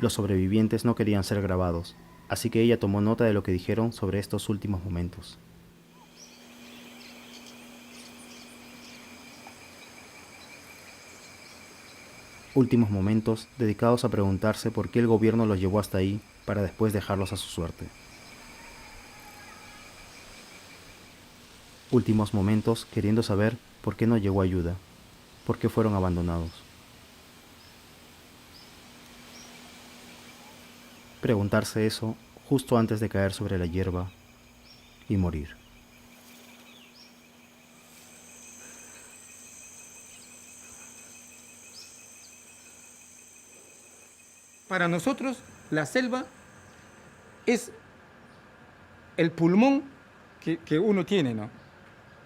Speaker 1: Los sobrevivientes no querían ser grabados, así que ella tomó nota de lo que dijeron sobre estos últimos momentos. Últimos momentos dedicados a preguntarse por qué el gobierno los llevó hasta ahí para después dejarlos a su suerte. Últimos momentos queriendo saber por qué no llegó ayuda, por qué fueron abandonados. Preguntarse eso justo antes de caer sobre la hierba y morir.
Speaker 8: Para nosotros, la selva es el pulmón que uno tiene, ¿no?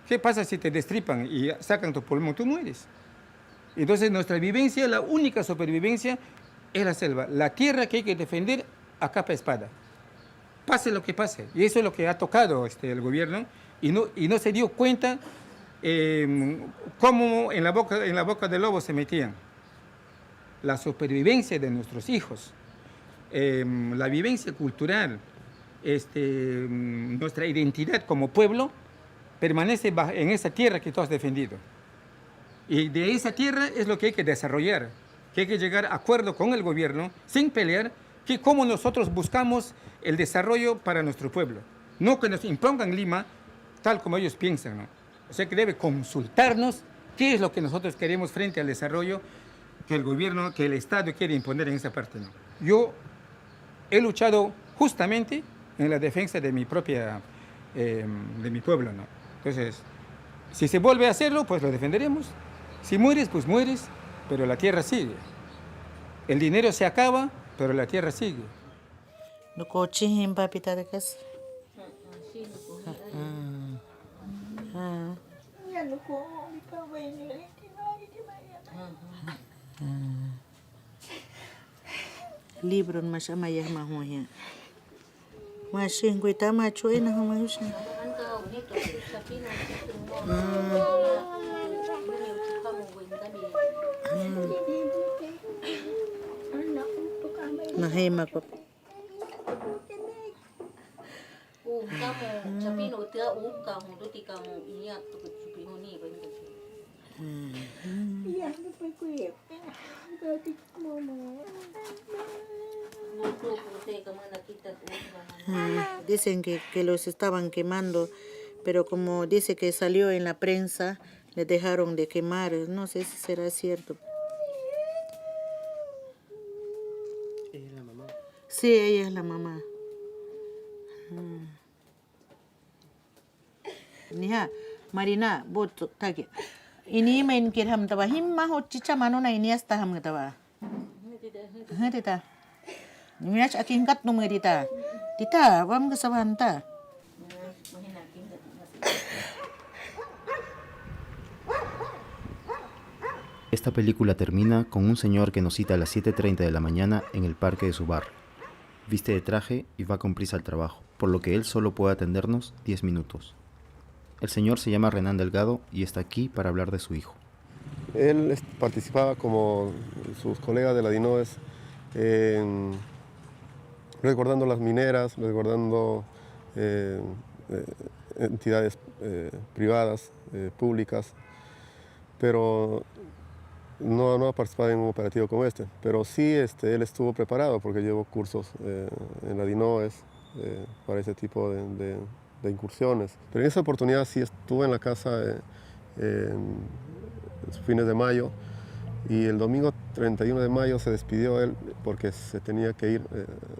Speaker 8: ¿Qué pasa si te destripan y sacan tu pulmón? Tú mueres. Entonces, nuestra vivencia, la única supervivencia, es la selva. La tierra que hay que defender a capa espada. Pase lo que pase. Y eso es lo que ha tocado el gobierno y no se dio cuenta cómo en la boca del lobo se metían. La supervivencia de nuestros hijos, la vivencia cultural, nuestra identidad como pueblo permanece en esa tierra que tú has defendido. Y de esa tierra es lo que hay que desarrollar, que hay que llegar a acuerdo con el gobierno, sin pelear, que cómo nosotros buscamos el desarrollo para nuestro pueblo. No que nos impongan Lima tal como ellos piensan, ¿no? O sea que debe consultarnos qué es lo que nosotros queremos frente al desarrollo que el gobierno, que el Estado quiere imponer en esa parte, ¿no? Yo he luchado justamente en la defensa de mi propia, de mi pueblo, ¿no? Entonces, si se vuelve a hacerlo, pues lo defenderemos. Si mueres, pues mueres, pero la tierra sigue. El dinero se acaba, pero la tierra sigue.
Speaker 19: No cochín, papita de casa. Libro mas ama ya mahuya. Masih kita macu ini hamayusnya. Nahema kok.
Speaker 6: Kamu tapi no te uka hundu ti kamu iya tu cupi honi benda. Iya, depois cuia. Dati mama.
Speaker 19: Dicen que los estaban quemando, pero como dice que salió en la prensa, le dejaron de quemar. No sé si será cierto.
Speaker 9: ¿Ella es la mamá?
Speaker 19: Sí, ella es la mamá. Niha, Marina, boto tagi. Ini main kirham tawa himma ho chicha mano na ini asta ham tawa. Tita. Niach aking kat no tita. Tita, wam kasabahan ta.
Speaker 1: Esta película termina con un señor que nos cita a las 7:30 de la mañana en el parque de su barrio. Viste de traje y va con prisa al trabajo, por lo que él solo puede atendernos 10 minutos. El señor se llama Renan Delgado y está aquí para hablar de su hijo.
Speaker 20: Él participaba como sus colegas de la DINOES resguardando las mineras, resguardando entidades privadas, públicas, pero no ha participado en un operativo como este. Pero sí él estuvo preparado porque llevó cursos en la DINOES para ese tipo de incursiones. Pero en esa oportunidad sí estuve en la casa en fines de mayo y el domingo 31 de mayo se despidió él porque se tenía que ir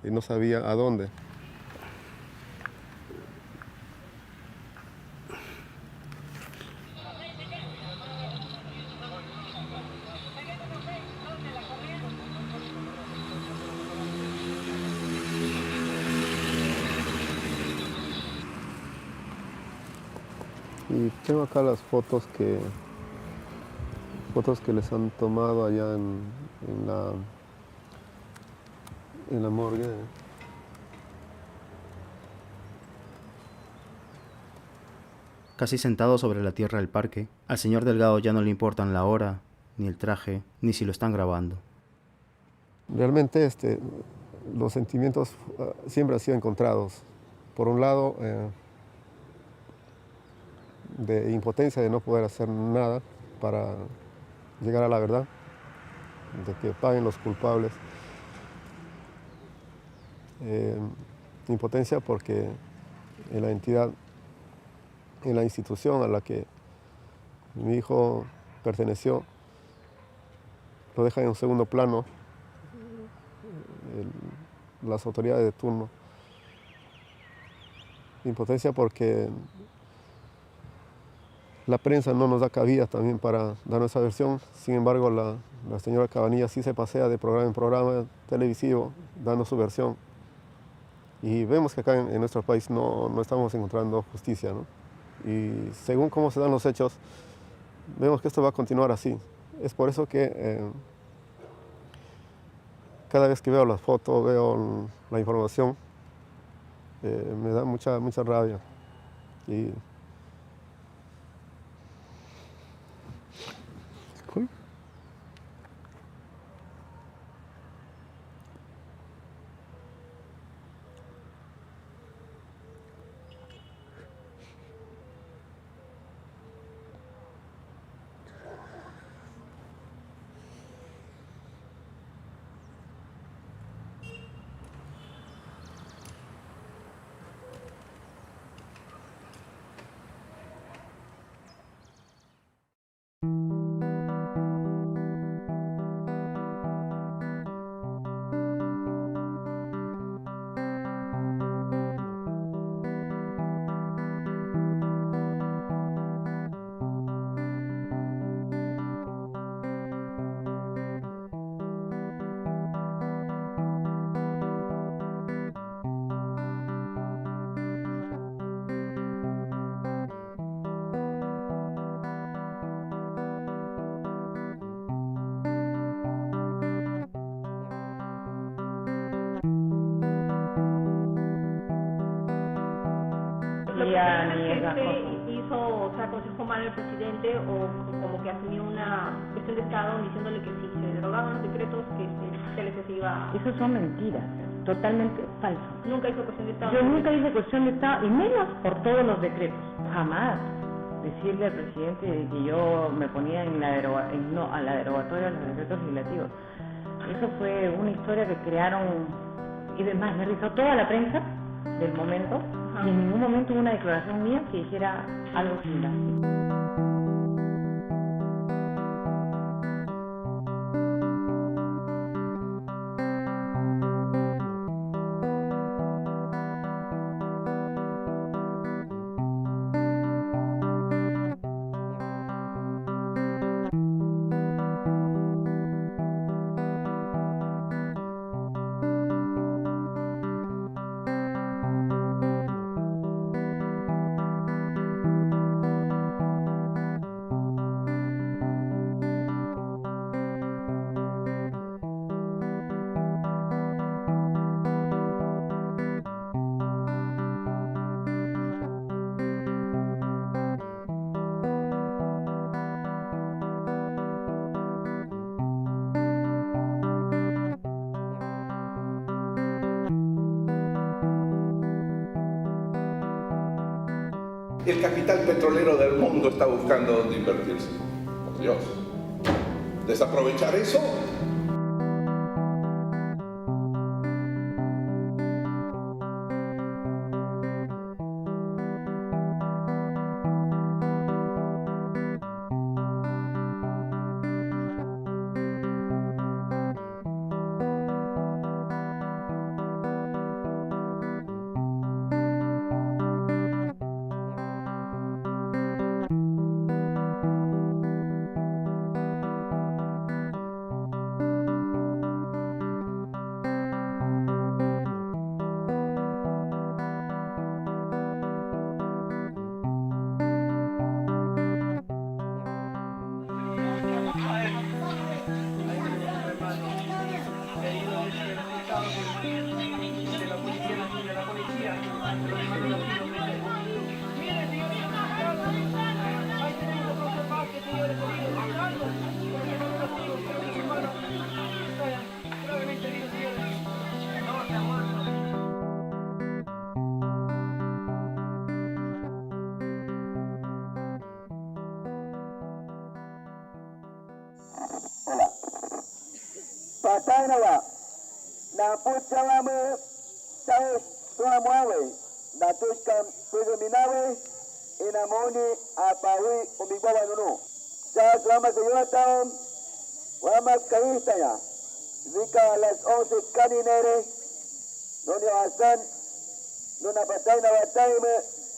Speaker 20: y no sabía a dónde. Y tengo acá las fotos que les han tomado allá en la morgue.
Speaker 1: Casi sentado sobre la tierra del parque, al señor Delgado ya no le importan la hora, ni el traje, ni si lo están grabando.
Speaker 20: Realmente los sentimientos siempre han sido encontrados. Por un lado, de impotencia de no poder hacer nada para llegar a la verdad, de que paguen los culpables. Impotencia porque la entidad en la institución a la que mi hijo perteneció, lo dejan en un segundo plano las autoridades de turno. Impotencia porque la prensa no nos da cabida también para dar nuestra versión. Sin embargo, la señora Cabanilla sí se pasea de programa en programa televisivo dando su versión. Y vemos que acá en nuestro país no estamos encontrando justicia, ¿no? Y según cómo se dan los hechos, vemos que esto va a continuar así. Es por eso que cada vez que veo las fotos, veo la información, me da mucha rabia. Y
Speaker 10: aconsejó mal al presidente o como que asumió una cuestión de Estado diciéndole que si se derogaban los decretos que se iba...
Speaker 21: Esas son mentiras, totalmente falsas.
Speaker 10: Nunca hizo cuestión de Estado.
Speaker 21: Yo nunca hice cuestión de Estado, y menos por todos los decretos. Jamás decirle al presidente que yo me ponía a la derogatoria de los decretos legislativos. Eso fue una historia que crearon, y además me realizó toda la prensa del momento. Y en ningún momento hubo una declaración mía que dijera algo similar.
Speaker 5: El capital petrolero del mundo está buscando dónde invertirse. Por Dios. Desaprovechar eso.
Speaker 23: Patanawa, na puchawame, sabes, tuamuawe, na tushkam, puduminawe, inamoni apawi umigwawa nunu. Sa selama seyuatan, wama kahista ya. Vika las 11 caninere, donde asan, nuna patay na watay me,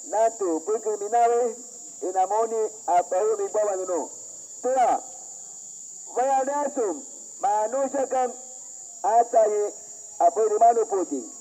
Speaker 23: natu, pul criminale, inamoni apawi umigwawa nunu. Tua, vaya nasum, manusya kan ataye apoy di Manu Putin.